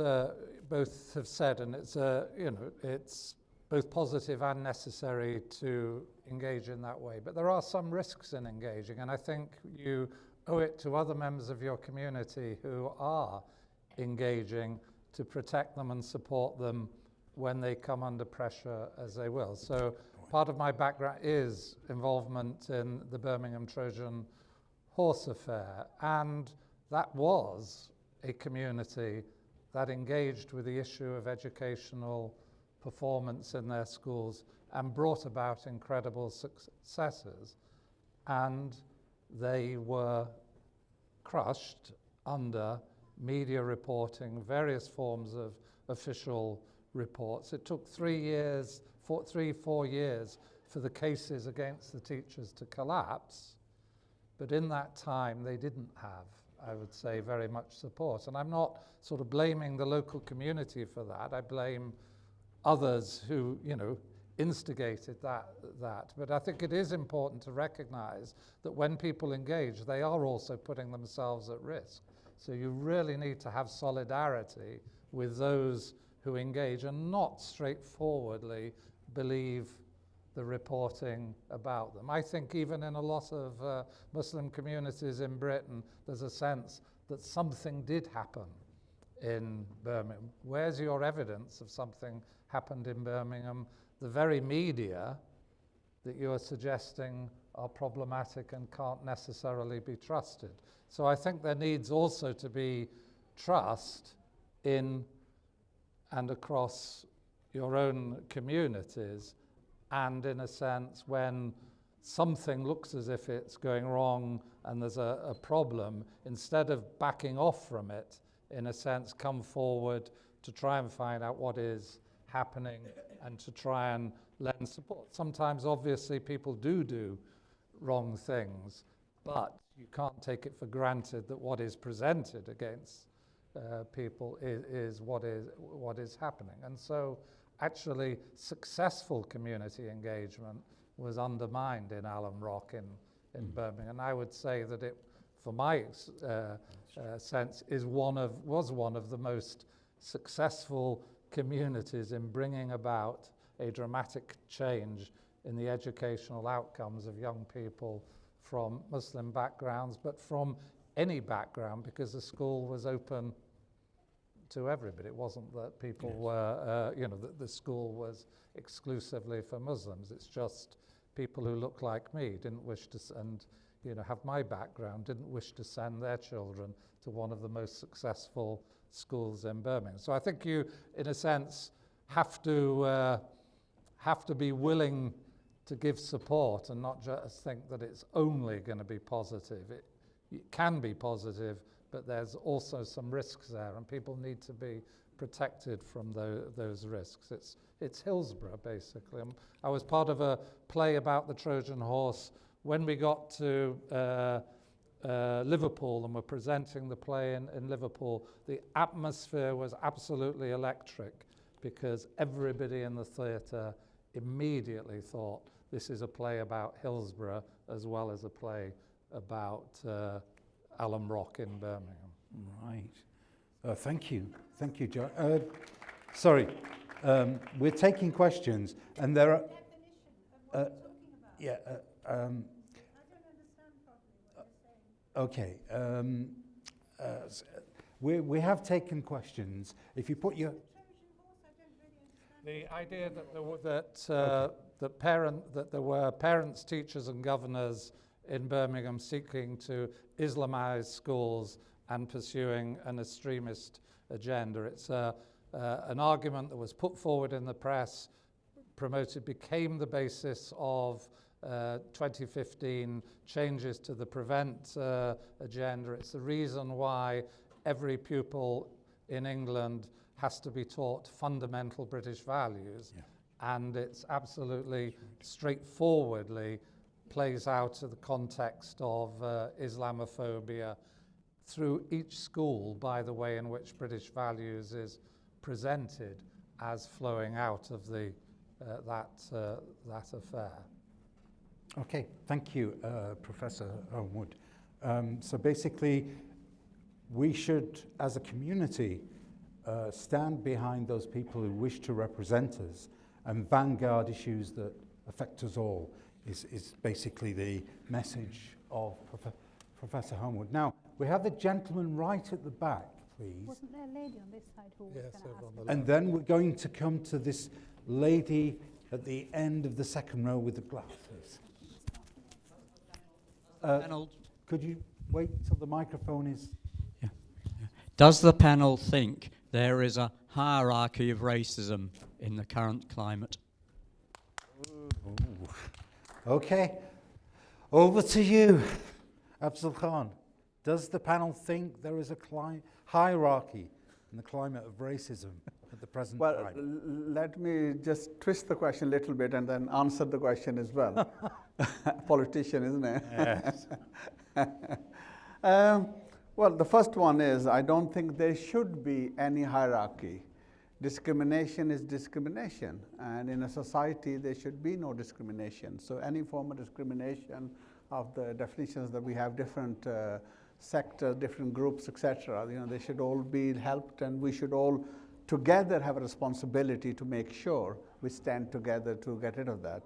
both have said, and it's, you know, it's both positive and necessary to engage in that way. But there are some risks in engaging, and I think you owe it to other members of your community who are engaging to protect them and support them when they come under pressure, as they will. So part of my background is involvement in the Birmingham Trojan horse affair, and that was a community that engaged with the issue of educational performance in their schools and brought about incredible successes. And they were crushed under media reporting, various forms of official reports. It took 4 years for the cases against the teachers to collapse, but in that time they didn't have, I would say, very much support. And I'm not sort of blaming the local community for that. I blame others who, instigated that. But I think it is important to recognize that when people engage, they are also putting themselves at risk. So you really need to have solidarity with those who engage and not straightforwardly believe the reporting about them. I think even in a lot of Muslim communities in Britain, there's a sense that something did happen in Birmingham. Where's your evidence of something happened in Birmingham? The very media that you are suggesting are problematic and can't necessarily be trusted. So I think there needs also to be trust in and across your own communities, and in a sense when something looks as if it's going wrong and there's a problem, instead of backing off from it, in a sense come forward to try and find out what is happening and to try and lend support. Sometimes obviously people do wrong things, but you can't take it for granted that what is presented against people is what is happening. And so actually successful community engagement was undermined in Alum Rock in Birmingham. And I would say that it, for my sense, was one of the most successful communities in bringing about a dramatic change in the educational outcomes of young people from Muslim backgrounds, but from any background, because the school was open to everybody. It wasn't that people were, that the school was exclusively for Muslims. It's just people who look like me, didn't wish to, and have my background, didn't wish to send their children to one of the most successful schools in Birmingham. So I think you, in a sense, have to be willing to give support and not just think that it's only going to be positive. It can be positive, but there's also some risks there, and people need to be protected from those risks. It's Hillsborough, basically. I was part of a play about the Trojan horse. When we got to Liverpool and were presenting the play in Liverpool, the atmosphere was absolutely electric because everybody in the theatre immediately thought this is a play about Hillsborough as well as a play about Alum Rock in Birmingham. Right. Thank you, John. Sorry, we're taking questions, and there are. Yeah. I don't understand properly what you're saying. Okay. We have taken questions. If you put your. The idea that there were parents, teachers, and governors in Birmingham seeking to Islamize schools and pursuing an extremist agenda. It's an argument that was put forward in the press, promoted, became the basis of 2015 changes to the Prevent agenda. It's the reason why every pupil in England has to be taught fundamental British values. Yeah. And it's absolutely straightforwardly plays out of the context of Islamophobia through each school by the way in which British values is presented as flowing out of the that affair. Okay, thank you, Professor Holmwood. So basically, we should, as a community, stand behind those people who wish to represent us and vanguard issues that affect us all is basically the message of Professor Holmwood. Now, we have the gentleman right at the back, please. Wasn't there a lady on this side who was going to ask? And then we're going to come to this lady at the end of the second row with the glasses. Could you wait till the microphone is... Does the panel think there is a hierarchy of racism in the current climate. Ooh. Okay, over to you, Afzal Khan. Does the panel think there is a hierarchy in the climate of racism at the present time? Let me just twist the question a little bit and then answer the question as well. Politician, isn't it? Yes. Well, the first one is, I don't think there should be any hierarchy. Discrimination is discrimination, and in a society there should be no discrimination. So any form of discrimination, of the definitions that we have, different sectors, different groups, etc., they should all be helped, and we should all together have a responsibility to make sure we stand together to get rid of that.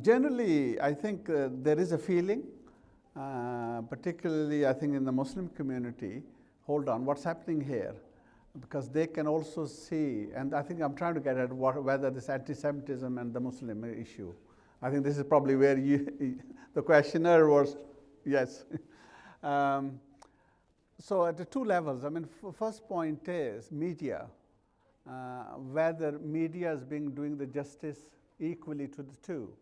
Generally, I think there is a feeling, particularly I think in the Muslim community, hold on, what's happening here? Because they can also see, and I think I'm trying to get at whether this anti-Semitism and the Muslim issue. I think this is probably where the questioner was, yes. So at the two levels, I mean, first point is media, whether media is doing the justice equally to the two.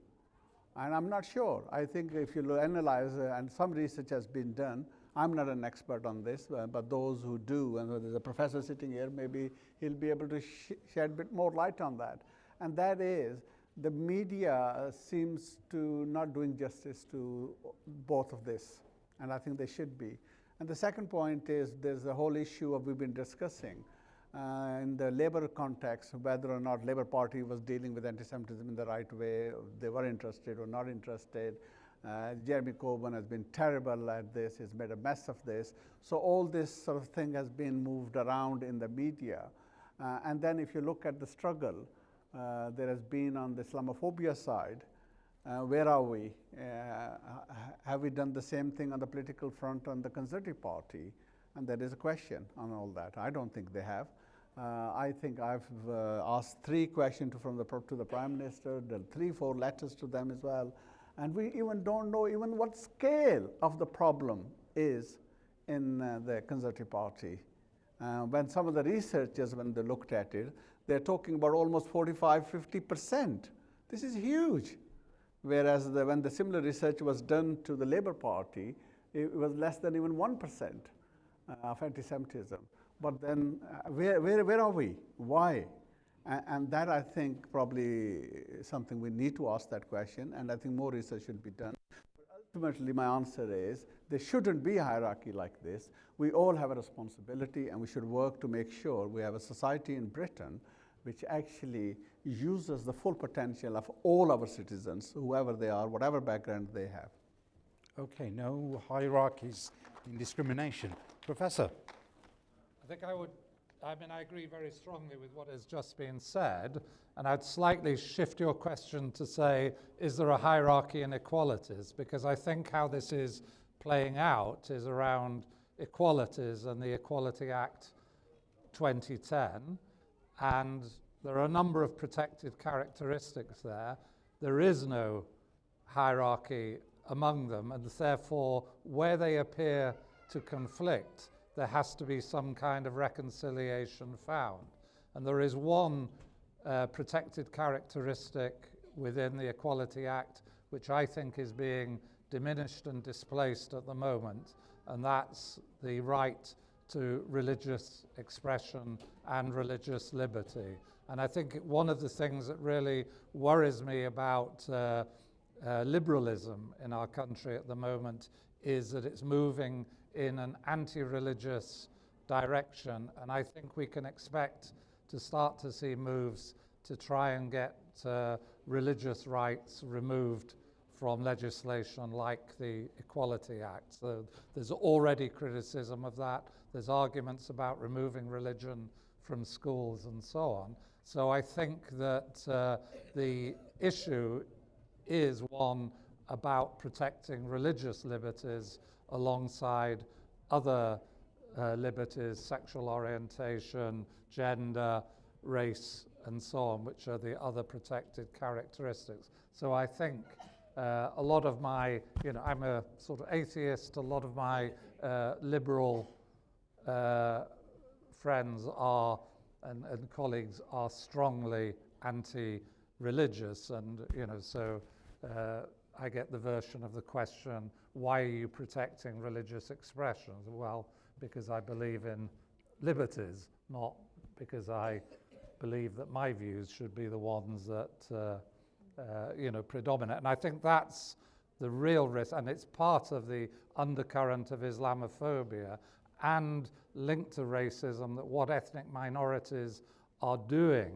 And I'm not sure. I think if you analyze, and some research has been done, I'm not an expert on this, but those who do, and there's a professor sitting here, maybe he'll be able to shed a bit more light on that. And that is, the media seems to not doing justice to both of this, and I think they should be. And the second point is, there's a whole issue of we've been discussing in the labor context, whether or not Labour Party was dealing with anti-Semitism in the right way, they were interested or not interested. Jeremy Corbyn has been terrible at this, he's made a mess of this. So all this sort of thing has been moved around in the media. And then if you look at the struggle, there has been on the Islamophobia side, where are we? Have we done the same thing on the political front on the Conservative Party? And there is a question on all that. I don't think they have. I think I've asked 3 questions to the Prime Minister, 3-4 letters to them as well. And we even don't know even what scale of the problem is in the Conservative Party. When some of the researchers, when they looked at it, they're talking about almost 45–50%. This is huge. Whereas when the similar research was done to the Labour Party, it was less than even 1% of anti-Semitism. But then where are we? Why? And that, I think, probably something we need to ask that question, and I think more research should be done. But ultimately, my answer is there shouldn't be a hierarchy like this. We all have a responsibility, and we should work to make sure we have a society in Britain which actually uses the full potential of all our citizens, whoever they are, whatever background they have. Okay, no hierarchies in discrimination. Professor? I think I agree very strongly with what has just been said, and I'd slightly shift your question to say, is there a hierarchy in equalities? Because I think how this is playing out is around equalities and the Equality Act 2010, and there are a number of protected characteristics there. There is no hierarchy among them, and therefore, where they appear to conflict, there has to be some kind of reconciliation found. And there is one protected characteristic within the Equality Act which I think is being diminished and displaced at the moment, and that's the right to religious expression and religious liberty. And I think one of the things that really worries me about liberalism in our country at the moment is that it's moving in an anti-religious direction, and I think we can expect to start to see moves to try and get religious rights removed from legislation like the Equality Act. So there's already criticism of that. There's arguments about removing religion from schools and so on. So I think that the issue is one about protecting religious liberties alongside other liberties, sexual orientation, gender, race, and so on, which are the other protected characteristics. So I think a lot of my, I'm a sort of atheist, a lot of my liberal friends are and colleagues are strongly anti-religious, and so I get the version of the question, why are you protecting religious expressions? Well, because I believe in liberties, not because I believe that my views should be the ones that predominate. And I think that's the real risk, and it's part of the undercurrent of Islamophobia and linked to racism, that what ethnic minorities are doing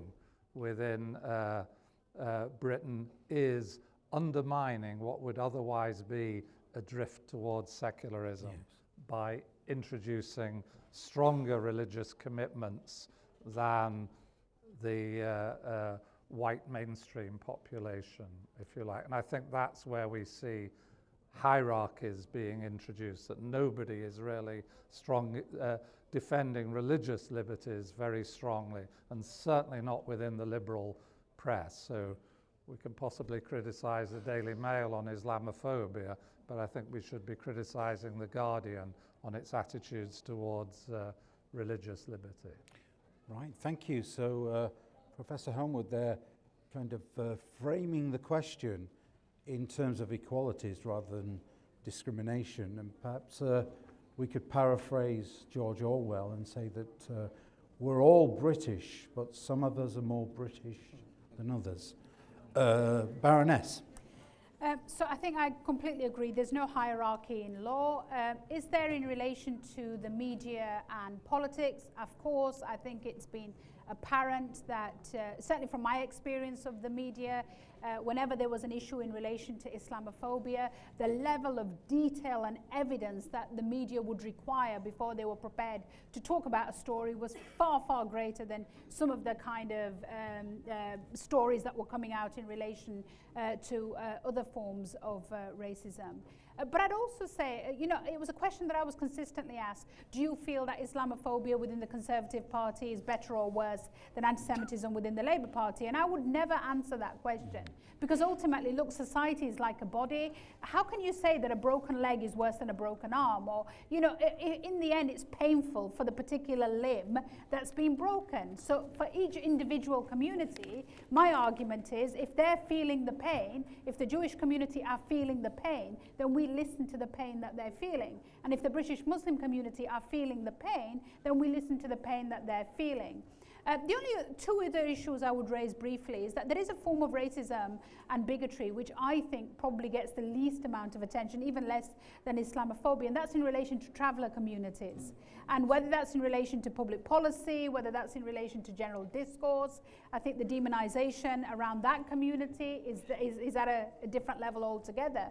within Britain is undermining what would otherwise be a drift towards secularism by introducing stronger religious commitments than the white mainstream population, if you like. And I think that's where we see hierarchies being introduced, that nobody is really strong defending religious liberties very strongly, and certainly not within the liberal press. So we can possibly criticize the Daily Mail on Islamophobia, but I think we should be criticizing the Guardian on its attitudes towards religious liberty. Right, thank you. So Professor Holmwood there kind of framing the question in terms of equalities rather than discrimination, and perhaps we could paraphrase George Orwell and say that we're all British, but some of us are more British than others. Baroness. So I think I completely agree. There's no hierarchy in law. Is there in relation to the media and politics? Of course, I think it's been apparent that, certainly from my experience of the media, whenever there was an issue in relation to Islamophobia, the level of detail and evidence that the media would require before they were prepared to talk about a story was far, far greater than some of the kind of stories that were coming out in relation to other forms of racism. But I'd also say, it was a question that I was consistently asked. Do you feel that Islamophobia within the Conservative Party is better or worse than anti-Semitism within the Labour Party? And I would never answer that question, because ultimately, look, society is like a body. How can you say that a broken leg is worse than a broken arm? Or, in the end, it's painful for the particular limb that's been broken. So for each individual community, my argument is, if they're feeling the pain, if the Jewish community are feeling the pain, then we listen to the pain that they're feeling. And if the British Muslim community are feeling the pain, then we listen to the pain that they're feeling. The only two other issues I would raise briefly is that there is a form of racism and bigotry which I think probably gets the least amount of attention, even less than Islamophobia, and that's in relation to traveller communities. And whether that's in relation to public policy, whether that's in relation to general discourse, I think the demonisation around that community is at a different level altogether.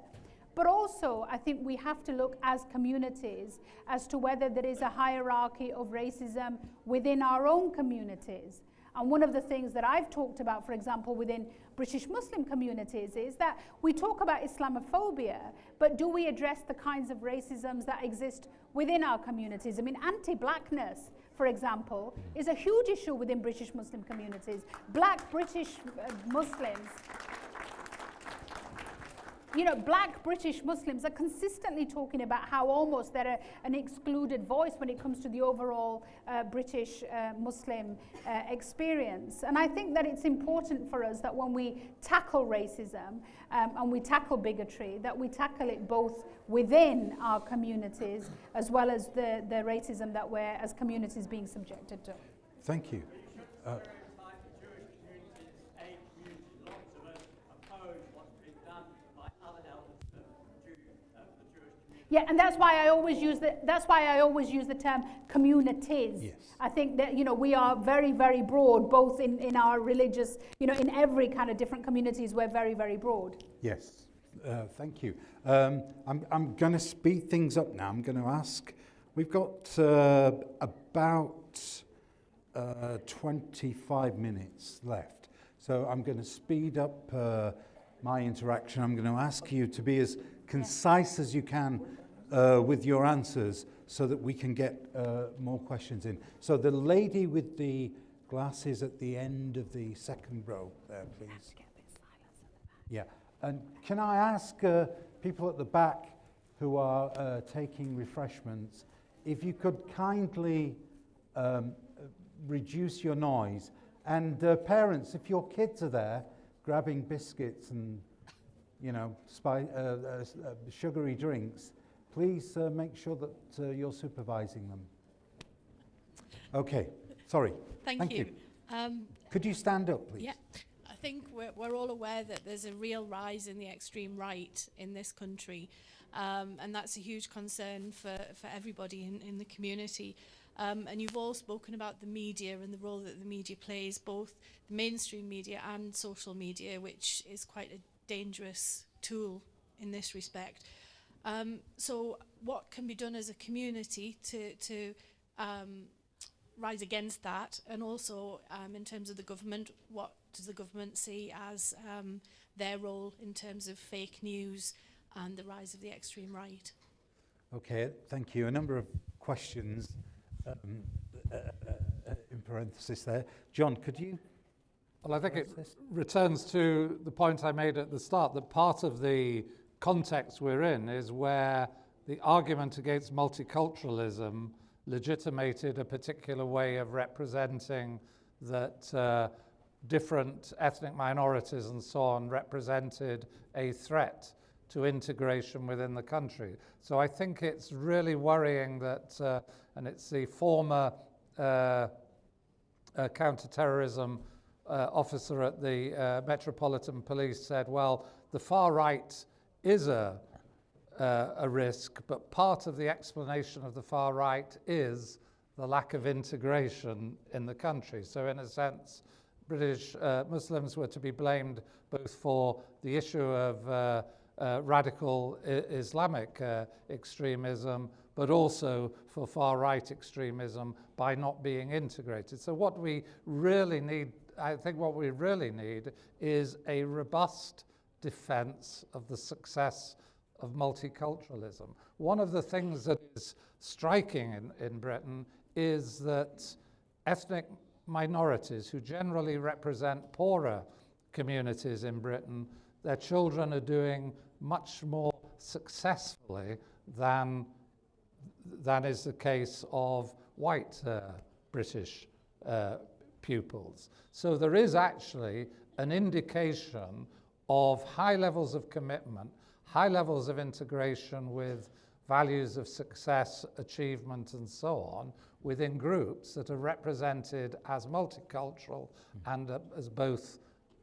But also, I think we have to look as communities as to whether there is a hierarchy of racism within our own communities. And one of the things that I've talked about, for example, within British Muslim communities is that we talk about Islamophobia, but do we address the kinds of racisms that exist within our communities? I mean, anti-blackness, for example, is a huge issue within British Muslim communities. Black British Muslims, black British Muslims are consistently talking about how almost they're an excluded voice when it comes to the overall British Muslim experience. And I think that it's important for us that when we tackle racism and we tackle bigotry, that we tackle it both within our communities as well as the racism that we're as communities being subjected to. Thank you. Yeah, and that's why I always use the term communities. Yes. I think that we are very, very broad, both in our religious, in every kind of different communities. We're very, very broad. Yes, thank you. I'm going to speed things up now. I'm going to ask. We've got about 25 minutes left, so I'm going to speed up my interaction. I'm going to ask you to be as concise as you can with your answers so that we can get more questions in. So the lady with the glasses at the end of the second row there, please. Yeah, and can I ask people at the back who are taking refreshments, if you could kindly reduce your noise. And parents, if your kids are there grabbing biscuits and, you know, sugary drinks, please make sure that you're supervising them. Okay, sorry. Thank you. Could you stand up, please? Yeah, I think we're all aware that there's a real rise in the extreme right in this country, and that's a huge concern for everybody in the community. And you've all spoken about the media and the role that the media plays, both the mainstream media and social media, which is quite a dangerous tool in this respect. So what can be done as a community to rise against that? And also in terms of the government, what does the government see as their role in terms of fake news and the rise of the extreme right? Okay, thank you. A number of questions in parenthesis there. John, could you? Well, I think it returns to the point I made at the start, that part of the context we're in is where the argument against multiculturalism legitimated a particular way of representing that different ethnic minorities and so on represented a threat to integration within the country. So I think it's really worrying that, and it's the former counter-terrorism officer at the Metropolitan Police said, well, the far right is a risk, but part of the explanation of the far right is the lack of integration in the country. So in a sense, British Muslims were to be blamed both for the issue of radical Islamic extremism, but also for far-right extremism by not being integrated. So what we really need, I think what we really need is a robust defense of the success of multiculturalism. One of the things that is striking in Britain is that ethnic minorities, who generally represent poorer communities in Britain, their children are doing much more successfully than is the case of white British pupils. So there is actually an indication of high levels of commitment, high levels of integration with values of success, achievement, and so on, within groups that are represented as multicultural and as both,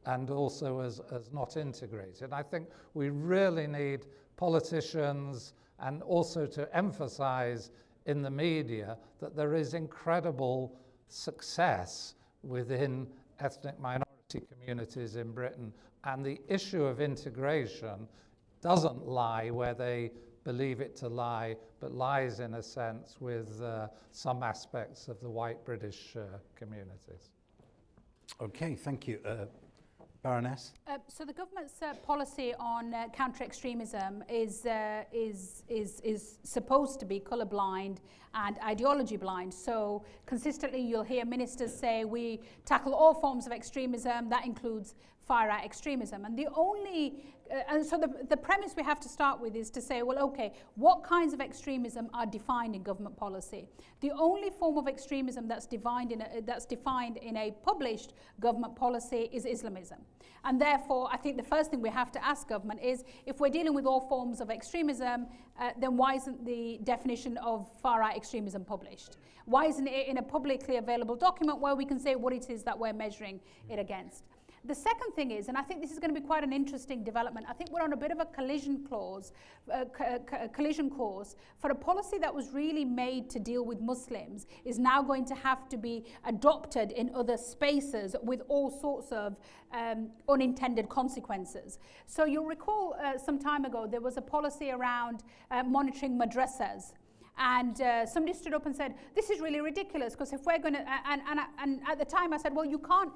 and also as not integrated. And I think we really need politicians and also to emphasize in the media that there is incredible success within ethnic minority communities in Britain, and the issue of integration doesn't lie where they believe it to lie, but lies in a sense with some aspects of the white British communities. Okay, thank you. Baroness? So the government's policy on counter-extremism is supposed to be colourblind and ideology blind. So consistently you'll hear ministers say we tackle all forms of extremism, that includes far-right extremism. And the only, and so the premise we have to start with is to say, well, okay, what kinds of extremism are defined in government policy? The only form of extremism that's defined in a published government policy is Islamism. And therefore, I think the first thing we have to ask government is, if we're dealing with all forms of extremism, then why isn't the definition of far-right extremism published? Why isn't it in a publicly available document where we can say what it is that we're measuring it against? The second thing is, and I think this is going to be quite an interesting development, I think we're on a bit of a collision course for a policy that was really made to deal with Muslims is now going to have to be adopted in other spaces with all sorts of unintended consequences. So you'll recall some time ago there was a policy around monitoring madrasas. And somebody stood up and said, this is really ridiculous, because if we're going to, and at the time I said, well, you can't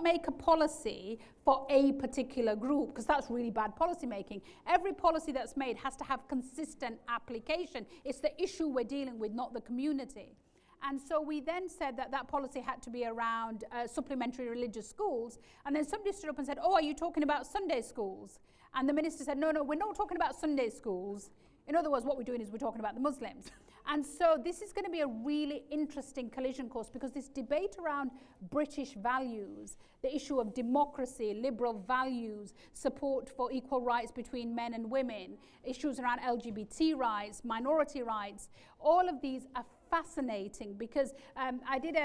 make a policy for a particular group, because that's really bad policy making. Every policy that's made has to have consistent application. It's the issue we're dealing with, not the community. And so we then said that that policy had to be around supplementary religious schools. And then somebody stood up and said, oh, are you talking about Sunday schools? And the minister said, no, we're not talking about Sunday schools. In other words, what we're doing is we're talking about the Muslims. And so this is going to be a really interesting collision course, because this debate around British values, the issue of democracy, liberal values, support for equal rights between men and women, issues around LGBT rights, minority rights, all of these are fascinating, because I did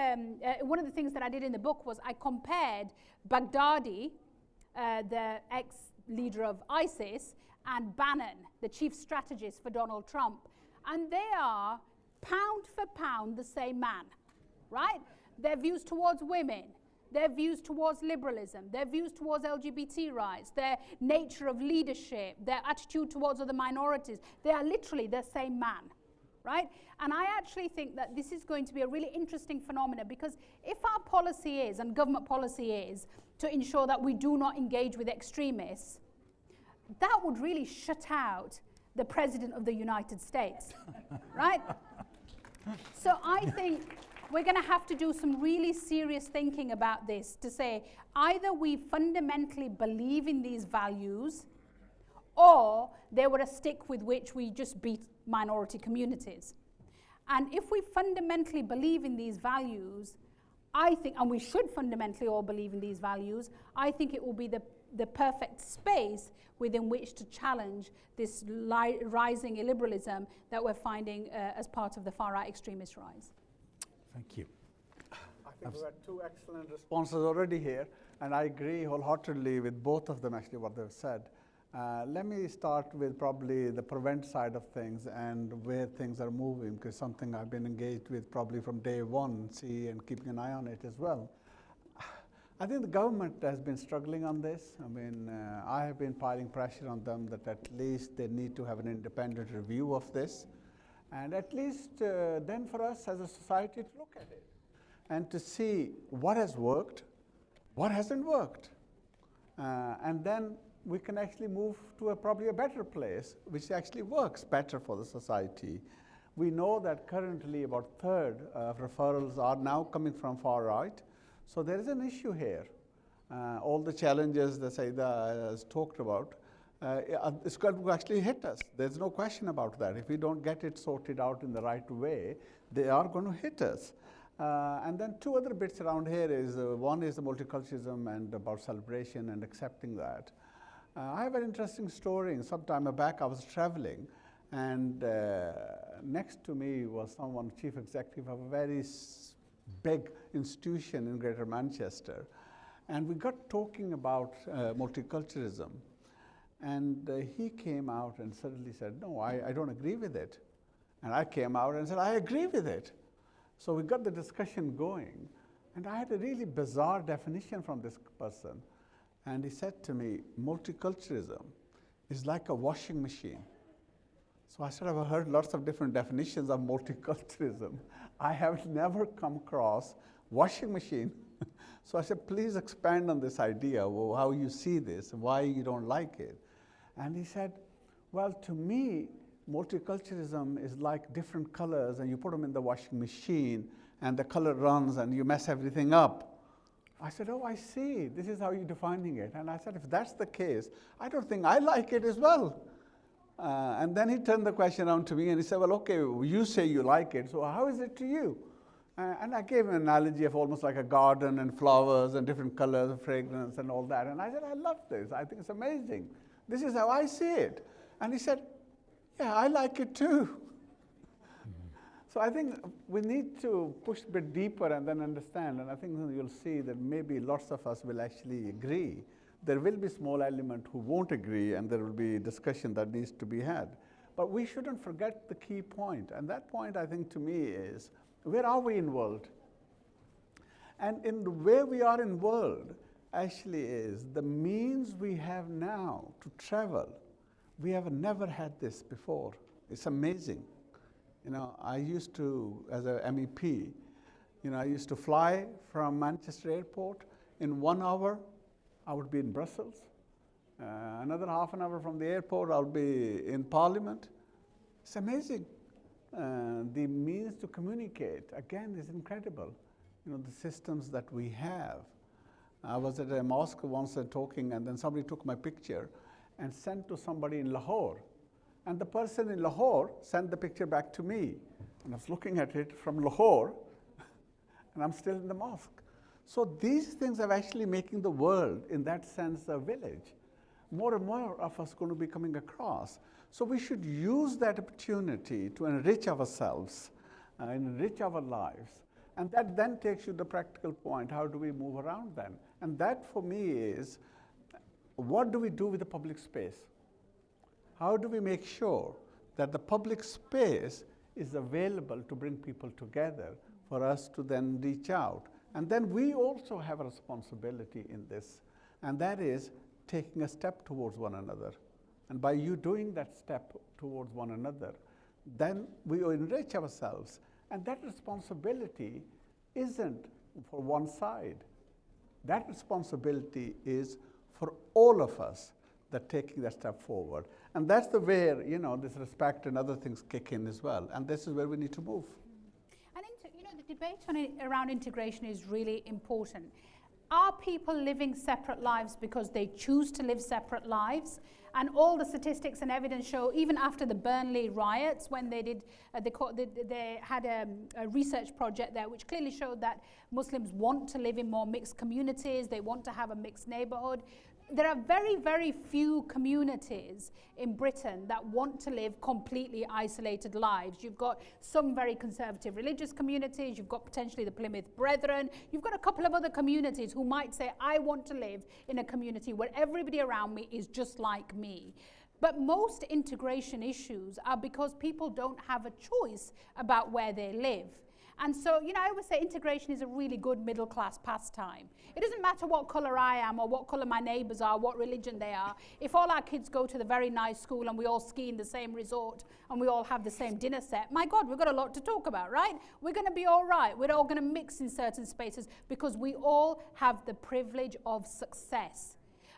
one of the things that I did in the book was I compared Baghdadi, the ex-leader of ISIS, and Bannon, the chief strategist for Donald Trump. And they are, pound for pound, the same man, right? Their views towards women, their views towards liberalism, their views towards LGBT rights, their nature of leadership, their attitude towards other minorities, they are literally the same man, right? And I actually think that this is going to be a really interesting phenomenon, because if our policy is, and government policy is, to ensure that we do not engage with extremists, that would really shut out the President of the United States, right? So I think we're going to have to do some really serious thinking about this, to say either we fundamentally believe in these values, or they were a stick with which we just beat minority communities. And if we fundamentally believe in these values, I think, and we should fundamentally all believe in these values, I think it will be the perfect space within which to challenge this rising illiberalism that we're finding as part of the far-right extremist rise. Thank you. I think we had two excellent responses already here, and I agree wholeheartedly with both of them, actually, what they've said. Let me start with probably the prevent side of things and where things are moving, because something I've been engaged with probably from day one, and keeping an eye on it as well. I think the government has been struggling on this. I mean, I have been piling pressure on them that at least they need to have an independent review of this, and at least then for us as a society to look at it and to see what has worked, what hasn't worked, and then we can actually move to probably a better place, which actually works better for the society. We know that currently about a third of referrals are now coming from far right. So there is an issue here. All the challenges that Sayeeda has talked about, it's going to actually hit us. There's no question about that. If we don't get it sorted out in the right way, they are going to hit us. And then two other bits around here is, one is the multiculturalism and about celebration and accepting that. I have an interesting story. Some time back I was traveling, and next to me was someone, chief executive of a very big institution in Greater Manchester, and we got talking about multiculturalism, and he came out and suddenly said, no, I don't agree with it. And I came out and said, I agree with it. So we got the discussion going, and I had a really bizarre definition from this person, and he said to me, multiculturalism is like a washing machine. So I said, I've heard lots of different definitions of multiculturalism. I have never come across washing machine. So I said, please expand on this idea, how you see this, why you don't like it. And he said, well, to me, multiculturalism is like different colors, and you put them in the washing machine, and the color runs, and you mess everything up. I said, oh, I see. This is how you're defining it. And I said, if that's the case, I don't think I like it as well. And then he turned the question around to me, and he said, well, okay, you say you like it, so how is it to you? And I gave him an analogy of almost like a garden and flowers and different colors, fragrance and all that. And I said, I love this. I think it's amazing. This is how I see it. And he said, yeah, I like it too. So I think we need to push a bit deeper and then understand. And I think you'll see that maybe lots of us will actually agree. There will be small element who won't agree, and there will be discussion that needs to be had. But we shouldn't forget the key point. And that point, I think, to me is, where are we in world? And in the way we are in world actually is the means we have now to travel. We have never had this before. It's amazing. You know, I used to, as a MEP, I used to fly from Manchester Airport. In 1 hour, I would be in Brussels. Another half an hour from the airport, I'll be in Parliament. It's amazing. The means to communicate, again, is incredible. The systems that we have. I was at a mosque once talking, and then somebody took my picture and sent to somebody in Lahore. And the person in Lahore sent the picture back to me. And I was looking at it from Lahore, and I'm still in the mosque. So these things are actually making the world, in that sense, a village. More and more of us are going to be coming across. So we should use that opportunity to enrich ourselves, enrich our lives. And that then takes you to the practical point, how do we move around then? And that for me is, what do we do with the public space? How do we make sure that the public space is available to bring people together for us to then reach out? And then we also have a responsibility in this, and that is taking a step towards one another. And by you doing that step towards one another, then we enrich ourselves. And that responsibility isn't for one side. That responsibility is for all of us that taking that step forward. And that's the where, this respect and other things kick in as well. And this is where we need to move. And the debate around integration is really important. Are people living separate lives because they choose to live separate lives? And all the statistics and evidence show, even after the Burnley riots, when they did, they had a research project there which clearly showed that Muslims want to live in more mixed communities, they want to have a mixed neighborhood. There are very, very few communities in Britain that want to live completely isolated lives. You've got some very conservative religious communities, you've got potentially the Plymouth Brethren, you've got a couple of other communities who might say, I want to live in a community where everybody around me is just like me. But most integration issues are because people don't have a choice about where they live. And so, I always say integration is a really good middle-class pastime. It doesn't matter what colour I am or what colour my neighbours are, what religion they are. If all our kids go to the very nice school and we all ski in the same resort and we all have the same dinner set, my God, we've got a lot to talk about, right? We're going to be all right. We're all going to mix in certain spaces because we all have the privilege of success.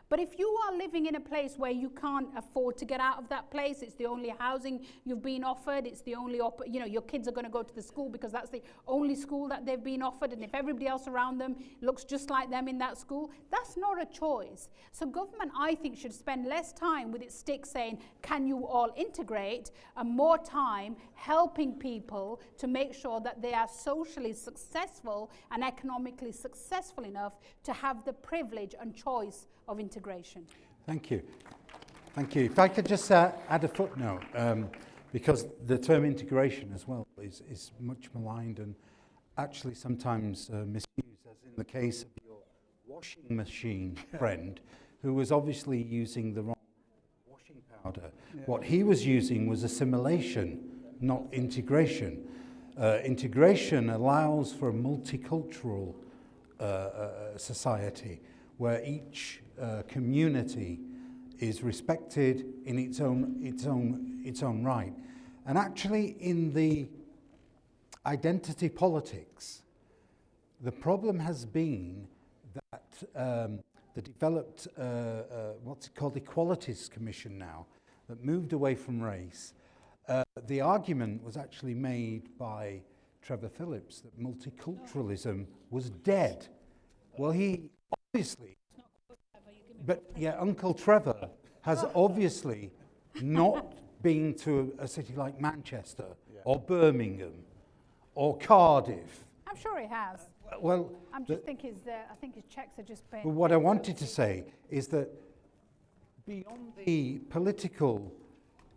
But if you are living in a place where you can't afford to get out of that place, it's the only housing you've been offered, it's the only, your kids are going to go to the school because that's the only school that they've been offered, and if everybody else around them looks just like them in that school, that's not a choice. So government, I think, should spend less time with its stick saying, can you all integrate, and more time helping people to make sure that they are socially successful and economically successful enough to have the privilege and choice of integration. Thank you. Thank you. If I could just add a footnote, because the term integration as well is much maligned and actually sometimes misused, as in the case of your washing machine friend, who was obviously using the wrong washing powder. Yeah. What he was using was assimilation, not integration. Integration allows for a multicultural society where each community is respected in its own right. And actually, in the identity politics, the problem has been that the developed what's it called, Equalities Commission now, that moved away from race. The argument was actually made by Trevor Phillips that multiculturalism was dead. Well, he obviously, but yeah, Uncle Trevor has obviously not been to a city like Manchester or Birmingham or Cardiff. I'm sure he has. Well, I think his checks are just paying. But what I wanted to say is that beyond the political,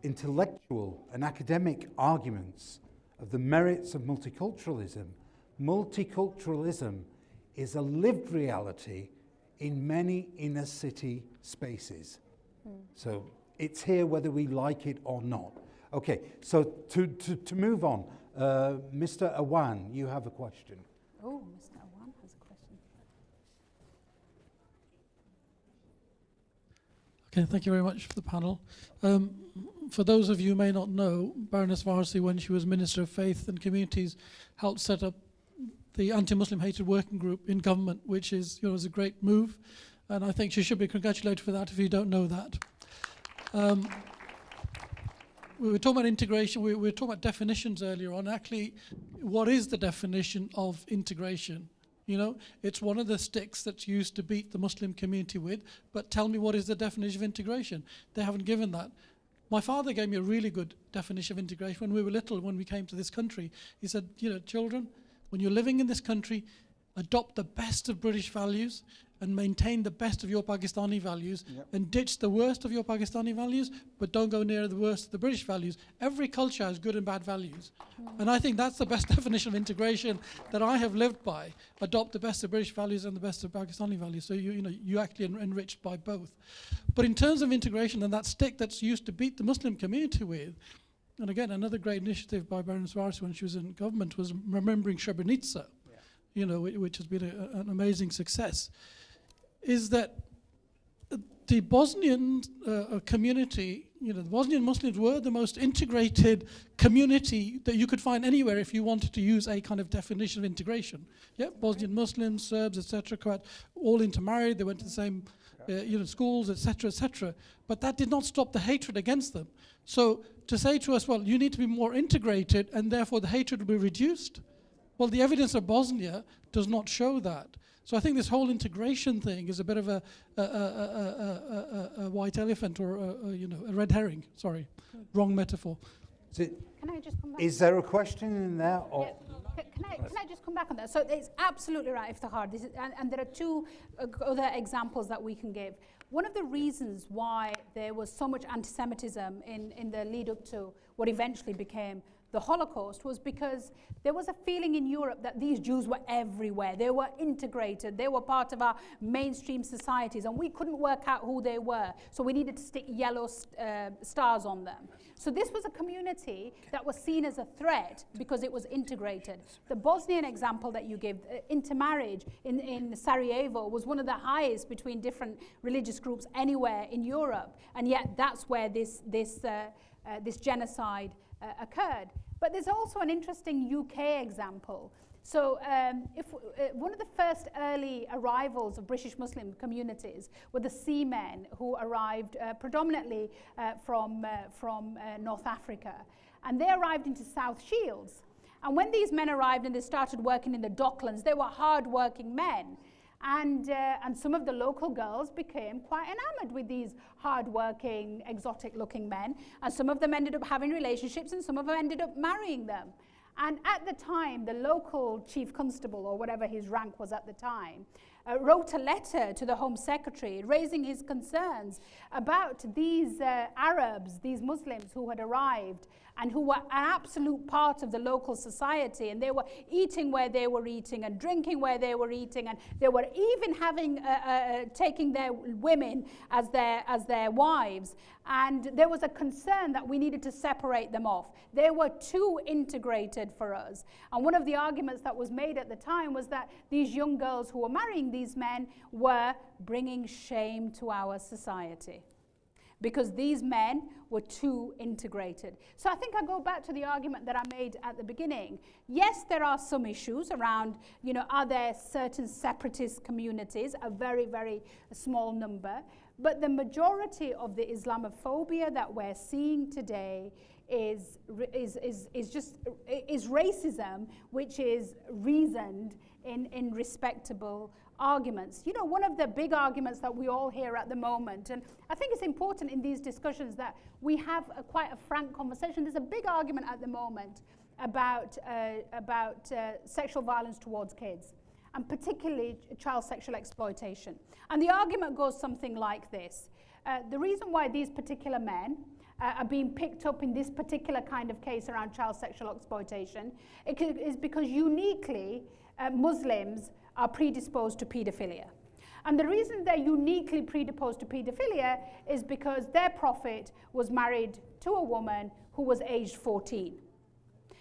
intellectual and academic arguments of the merits of multiculturalism, multiculturalism is a lived reality in many inner city spaces. So it's here whether we like it or not. Okay, so to move on, Mr. Awan, you have a question. Oh, Mr. Awan has a question. Okay, thank you very much for the panel. For those of you who may not know, Baroness Warsi, when she was Minister of Faith and Communities, helped set up the anti-Muslim hatred working group in government, which is, is a great move, and I think she should be congratulated for that if you don't know that. We were talking about integration, we were talking about definitions earlier on. Actually, what is the definition of integration? It's one of the sticks that's used to beat the Muslim community with, but tell me, what is the definition of integration? They haven't given that. My father gave me a really good definition of integration when we were little, when we came to this country. He said, children, when you're living in this country, adopt the best of British values and maintain the best of your Pakistani values, and ditch the worst of your Pakistani values, but don't go near the worst of the British values. Every culture has good and bad values. And I think that's the best definition of integration that I have lived by. Adopt the best of British values and the best of Pakistani values. So you actually enriched by both. But in terms of integration and that stick that's used to beat the Muslim community with, and again, another great initiative by Baroness Warsi when she was in government was remembering Srebrenica, which has been an amazing success, is that the Bosnian community, the Bosnian Muslims were the most integrated community that you could find anywhere if you wanted to use a kind of definition of integration. Bosnian Muslims, Serbs, etc., Croats, all intermarried, they went to the same schools, etc., etc. But that did not stop the hatred against them. So to say to us, well, you need to be more integrated and therefore the hatred will be reduced, well, the evidence of Bosnia does not show that. So I think this whole integration thing is a bit of a white elephant or a red herring. Sorry, wrong metaphor. Can I just come back? Is there a question in there? Or Can I just come back on that? So it's absolutely right, Iftihar. And there are two other examples that we can give. One of the reasons why there was so much anti-Semitism in the lead up to what eventually became the Holocaust was because there was a feeling in Europe that these Jews were everywhere. They were integrated. They were part of our mainstream societies, and we couldn't work out who they were. So we needed to stick yellow stars on them. So this was a community that was seen as a threat because it was integrated. The Bosnian example that you give, intermarriage in Sarajevo was one of the highest between different religious groups anywhere in Europe, and yet that's where this genocide occurred. But there's also an interesting UK example. So one of the first early arrivals of British Muslim communities were the seamen who arrived predominantly from North Africa. And they arrived into South Shields. And when these men arrived and they started working in the docklands, they were hard-working men. And some of the local girls became quite enamored with these hard-working, exotic-looking men. And some of them ended up having relationships, and some of them ended up marrying them. And at the time, the local chief constable, or whatever his rank was at the time, wrote a letter to the Home Secretary raising his concerns about these Arabs, these Muslims who had arrived and who were an absolute part of the local society, and they were eating where they were eating and drinking where they were eating, and they were even having taking their women as their wives. And there was a concern that we needed to separate them off. They were too integrated for us. And one of the arguments that was made at the time was that these young girls who were marrying these men were bringing shame to our society, because these men were too integrated. So I think I go back to the argument that I made at the beginning. Yes, there are some issues around, are there certain separatist communities, a very, very small number, but the majority of the Islamophobia that we're seeing today is racism, which is reasoned in respectable arguments. One of the big arguments that we all hear at the moment, and I think it's important in these discussions that we have quite a frank conversation. There's a big argument at the moment about sexual violence towards kids, and particularly child sexual exploitation. And the argument goes something like this. The reason why these particular men are being picked up in this particular kind of case around child sexual exploitation is because uniquely Muslims are predisposed to paedophilia. And the reason they're uniquely predisposed to paedophilia is because their prophet was married to a woman who was aged 14.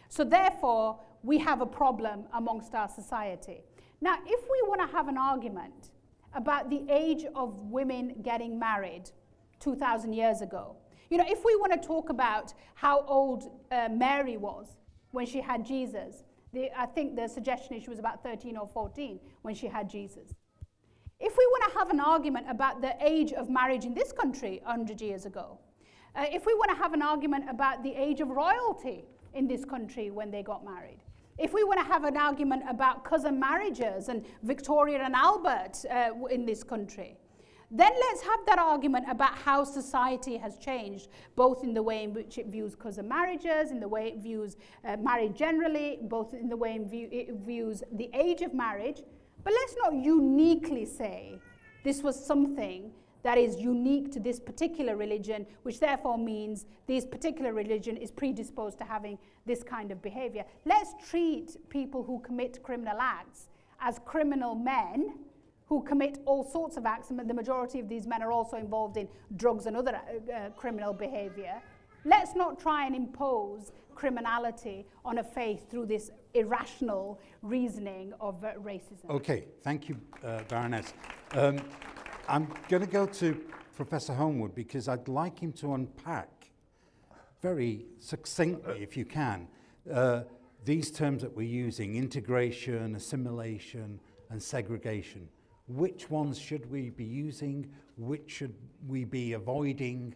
So therefore, we have a problem amongst our society. Now, if we want to have an argument about the age of women getting married 2,000 years ago, if we want to talk about how old Mary was when she had Jesus, I think the suggestion is she was about 13 or 14 when she had Jesus. If we want to have an argument about the age of marriage in this country 100 years ago, if we want to have an argument about the age of royalty in this country when they got married, if we want to have an argument about cousin marriages and Victoria and Albert in this country, Then let's have that argument about how society has changed, both in the way in which it views cousin marriages, in the way it views marriage generally, both in the way it views the age of marriage. But let's not uniquely say this was something that is unique to this particular religion, which therefore means this particular religion is predisposed to having this kind of behavior. Let's treat people who commit criminal acts as criminal men who commit all sorts of acts, and the majority of these men are also involved in drugs and other criminal behavior. Let's not try and impose criminality on a faith through this irrational reasoning of racism. Okay, thank you, Baroness. I'm going to go to Professor Holmwood because I'd like him to unpack very succinctly, if you can, these terms that we're using: integration, assimilation, and segregation. Which ones should we be using? Which should we be avoiding?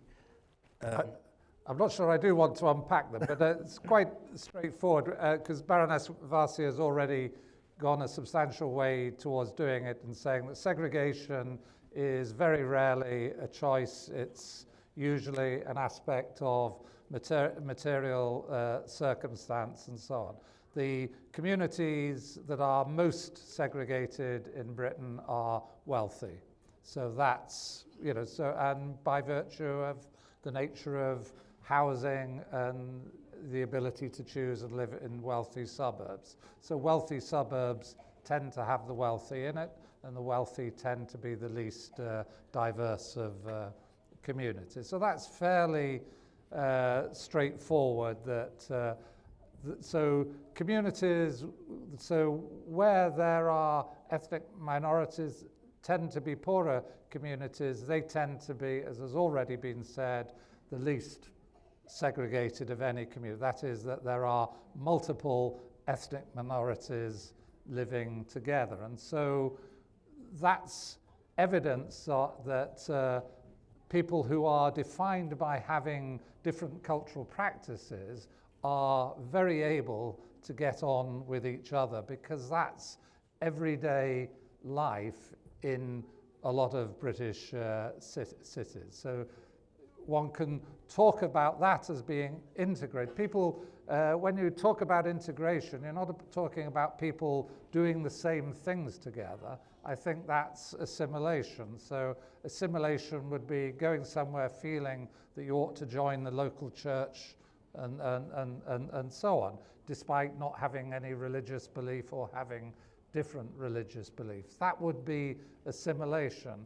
I'm not sure I do want to unpack them, but it's quite straightforward because Baroness Warsi has already gone a substantial way towards doing it and saying that segregation is very rarely a choice. It's usually an aspect of material circumstance and so on. The communities that are most segregated in Britain are wealthy. So that's, and by virtue of the nature of housing and the ability to choose and live in wealthy suburbs. So wealthy suburbs tend to have the wealthy in it, and the wealthy tend to be the least diverse of communities. So that's fairly straightforward that so communities, so where there are ethnic minorities tend to be poorer communities, they tend to be, as has already been said, the least segregated of any community. That is, that there are multiple ethnic minorities living together. And so that's evidence that people who are defined by having different cultural practices are very able to get on with each other, because that's everyday life in a lot of British cities. So one can talk about that as being integrated. People, when you talk about integration, you're not talking about people doing the same things together. I think that's assimilation. So assimilation would be going somewhere feeling that you ought to join the local church and so on, despite not having any religious belief or having different religious beliefs. That would be assimilation.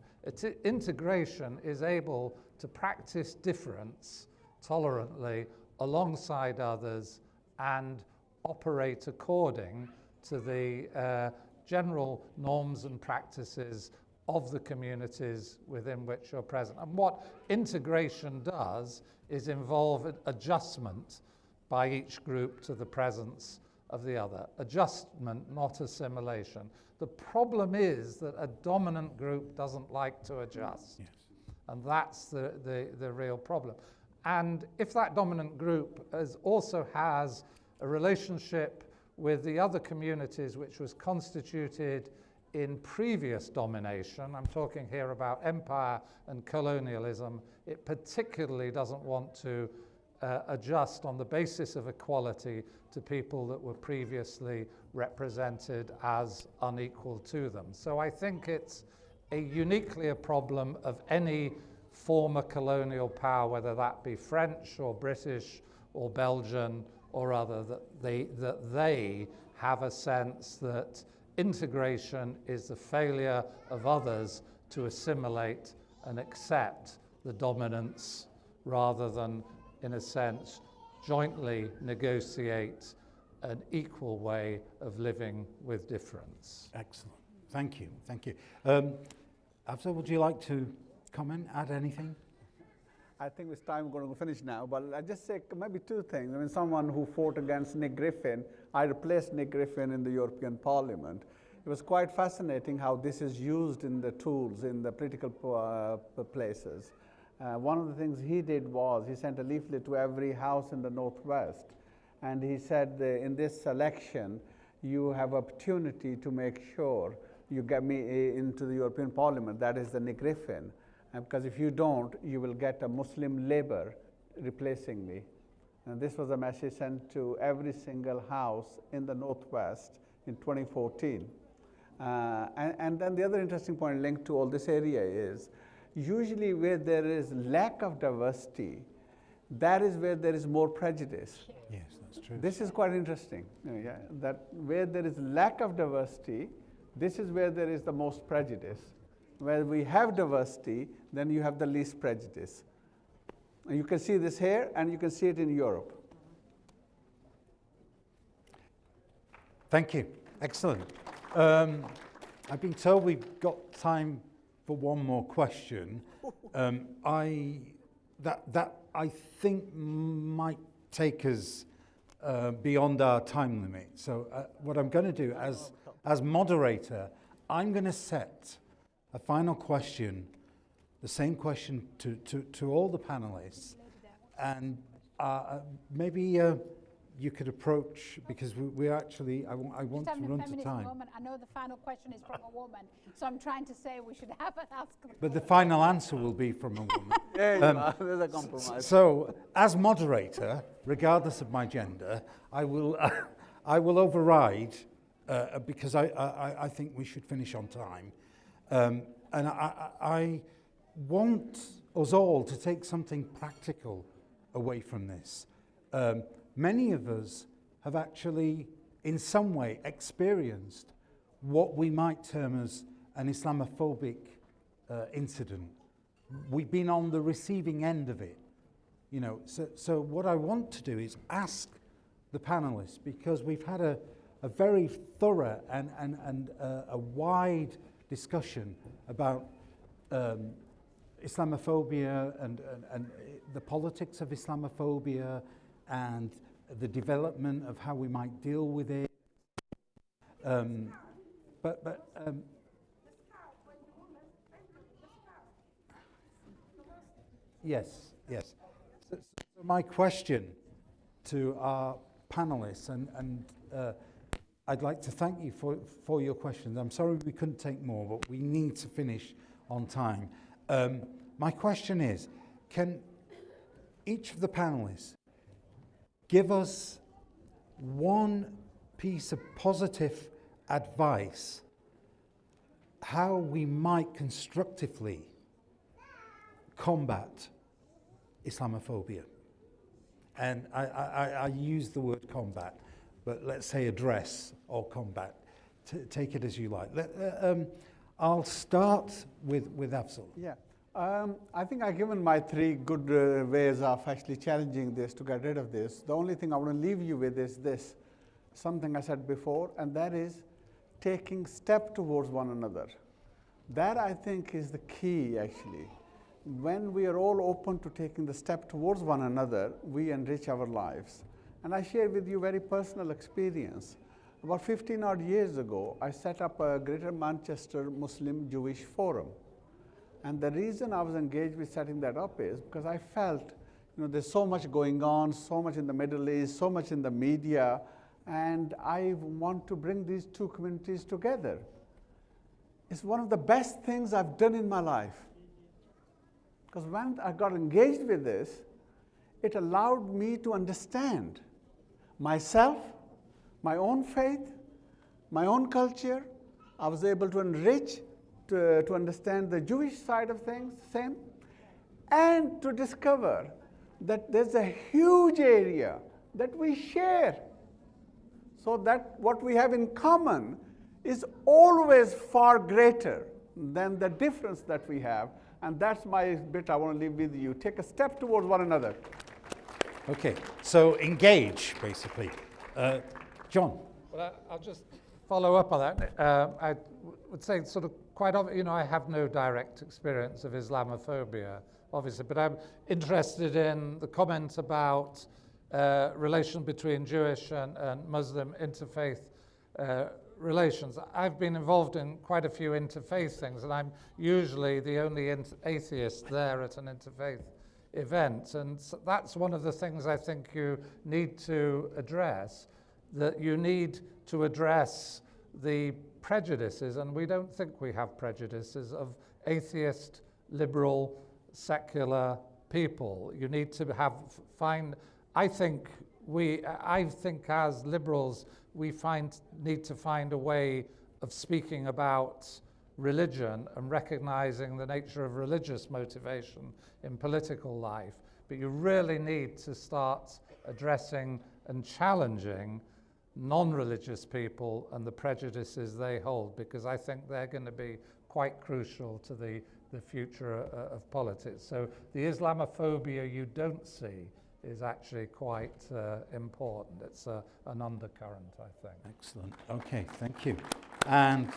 Integration is able to practice difference tolerantly alongside others and operate according to the general norms and practices of the communities within which you're present. And what integration does is involve adjustment by each group to the presence of the other. Adjustment, not assimilation. The problem is that a dominant group doesn't like to adjust. Yes. And that's the real problem. And if that dominant group also has a relationship with the other communities which was constituted in previous domination, I'm talking here about empire and colonialism, it particularly doesn't want to adjust on the basis of equality to people that were previously represented as unequal to them. So I think it's uniquely a problem of any former colonial power, whether that be French or British or Belgian or other, that they have a sense that integration is the failure of others to assimilate and accept the dominance rather than, in a sense, jointly negotiate an equal way of living with difference. Excellent. Thank you. Thank you. Afzal, would you like to comment, add anything? I think it's time we're going to finish now, but I'll just say maybe two things. I mean, someone who fought against Nick Griffin, I replaced Nick Griffin in the European Parliament. It was quite fascinating how this is used in the tools in the political places. One of the things he did was he sent a leaflet to every house in the Northwest, and he said, in this election, you have opportunity to make sure you get me into the European Parliament. That is the Nick Griffin. And because if you don't, you will get a Muslim Labour replacing me. And this was a message sent to every single house in the Northwest in 2014. And then the other interesting point linked to all this area is, usually where there is lack of diversity, that is where there is more prejudice. Yes, that's true. This is quite interesting, yeah, that where there is lack of diversity, this is where there is the most prejudice. Where we have diversity, then you have the least prejudice. And you can see this here, and you can see it in Europe. Thank you. Excellent. I've been told we've got time for one more question. That I think might take us beyond our time limit. So what I'm going to do as moderator, I'm going to set a final question, the same question to all the panelists, and maybe you could approach, because we actually, I want to run to time. Moment. I know the final question is from a woman, so I'm trying to say we should have an ask. But the final answer will be from a woman. Yeah, there's a compromise. So, as moderator, regardless of my gender, I will override because I think we should finish on time, and I want us all to take something practical away from this. Many of us have actually, in some way, experienced what we might term as an Islamophobic incident. We've been on the receiving end of it, you know. So what I want to do is ask the panelists, because we've had a very thorough and a wide discussion about Islamophobia and the politics of Islamophobia, and the development of how we might deal with it. Yes. So my question to our panelists, and I'd like to thank you for your questions. I'm sorry we couldn't take more, but we need to finish on time. My question is, can each of the panelists give us one piece of positive advice how we might constructively combat Islamophobia? And I use the word combat, but let's say address or combat. Take it as you like. I'll start with Afzal. Yeah. I think I've given my three good ways of actually challenging this to get rid of this. The only thing I want to leave you with is this, something I said before, and that is taking step towards one another. That, I think, is the key, actually. When we are all open to taking the step towards one another, we enrich our lives. And I share with you very personal experience. About 15 odd years ago, I set up a Greater Manchester Muslim Jewish Forum. And the reason I was engaged with setting that up is because I felt, there's so much going on, so much in the Middle East, so much in the media, and I want to bring these two communities together. It's one of the best things I've done in my life. Because when I got engaged with this, it allowed me to understand myself, my own faith, my own culture. I was able to enrich, to understand the Jewish side of things, same, and to discover that there's a huge area that we share. So that what we have in common is always far greater than the difference that we have. And that's my bit I want to leave with you. Take a step towards one another. Okay, so engage, basically. John? Well, I'll just follow up on that. I would say sort of quite often, I have no direct experience of Islamophobia, obviously, but I'm interested in the comment about relation between Jewish and Muslim interfaith relations. I've been involved in quite a few interfaith things, and I'm usually the only atheist there at an interfaith event. And so that's one of the things I think you need to address, that you need to address the prejudices, and we don't think we have prejudices, of atheist, liberal, secular people. You need to I think as liberals, we need to find a way of speaking about religion and recognizing the nature of religious motivation in political life. But you really need to start addressing and challenging non-religious people and the prejudices they hold, because I think they're going to be quite crucial to the future of politics. So the Islamophobia you don't see is actually quite important. It's an undercurrent, I think. Excellent. Okay, thank you. And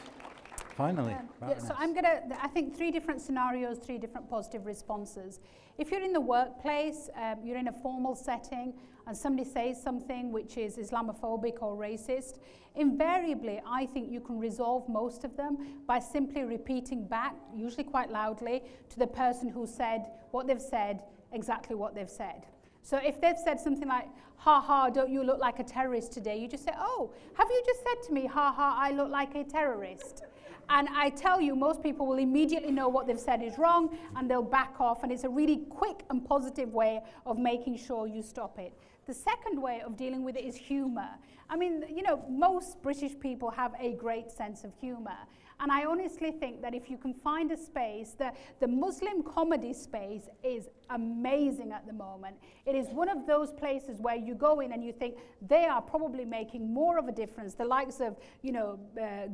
finally, so I think 3 different scenarios, 3 different positive responses. If you're in the workplace, you're in a formal setting, and somebody says something which is Islamophobic or racist, invariably, I think you can resolve most of them by simply repeating back, usually quite loudly, to the person who said what they've said, exactly what they've said. So if they've said something like, ha ha, don't you look like a terrorist today? You just say, oh, have you just said to me, ha ha, I look like a terrorist? And I tell you, most people will immediately know what they've said is wrong, and they'll back off, and it's a really quick and positive way of making sure you stop it. The second way of dealing with it is humor. I mean, you know, most British people have a great sense of humor. And I honestly think that if you can find a space, the Muslim comedy space is amazing at the moment. It is one of those places where you go in and you think they are probably making more of a difference. The likes of, you know,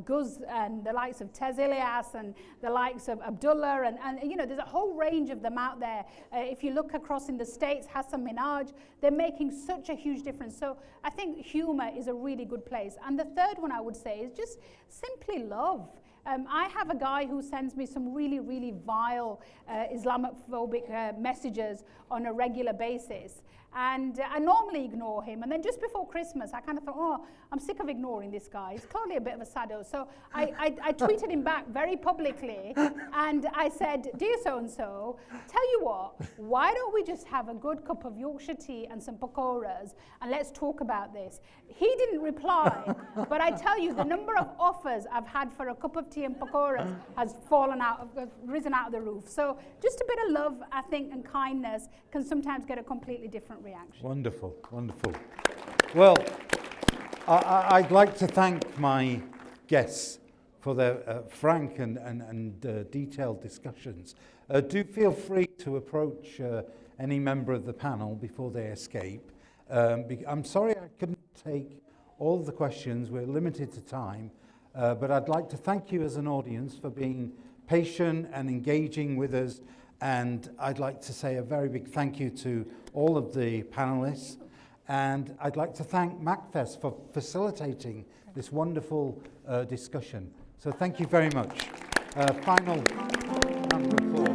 Guz and the likes of Tez Ilyas and the likes of Abdullah and you know, there's a whole range of them out there. If you look across in the States, Hassan Minhaj, they're making such a huge difference. So I think humor is a really good place. And the third one I would say is just simply love. I have a guy who sends me some really, really vile Islamophobic messages on a regular basis. And I normally ignore him. And then just before Christmas, I kind of thought, oh, I'm sick of ignoring this guy. He's clearly a bit of a saddo. So I tweeted him back very publicly. And I said, dear so-and-so, tell you what, why don't we just have a good cup of Yorkshire tea and some pakoras, and let's talk about this. He didn't reply. But I tell you, the number of offers I've had for a cup of tea and pakoras has risen out of the roof. So just a bit of love, I think, and kindness can sometimes get a completely different reaction. Wonderful, wonderful. Well, I'd like to thank my guests for their frank and detailed discussions. Do feel free to approach any member of the panel before they escape. I'm sorry I couldn't take all of the questions. We're limited to time. But I'd like to thank you as an audience for being patient and engaging with us. And I'd like to say a very big thank you to all of the panelists. And I'd like to thank Macfest for facilitating this wonderful discussion. So thank you very much. Final round of applause.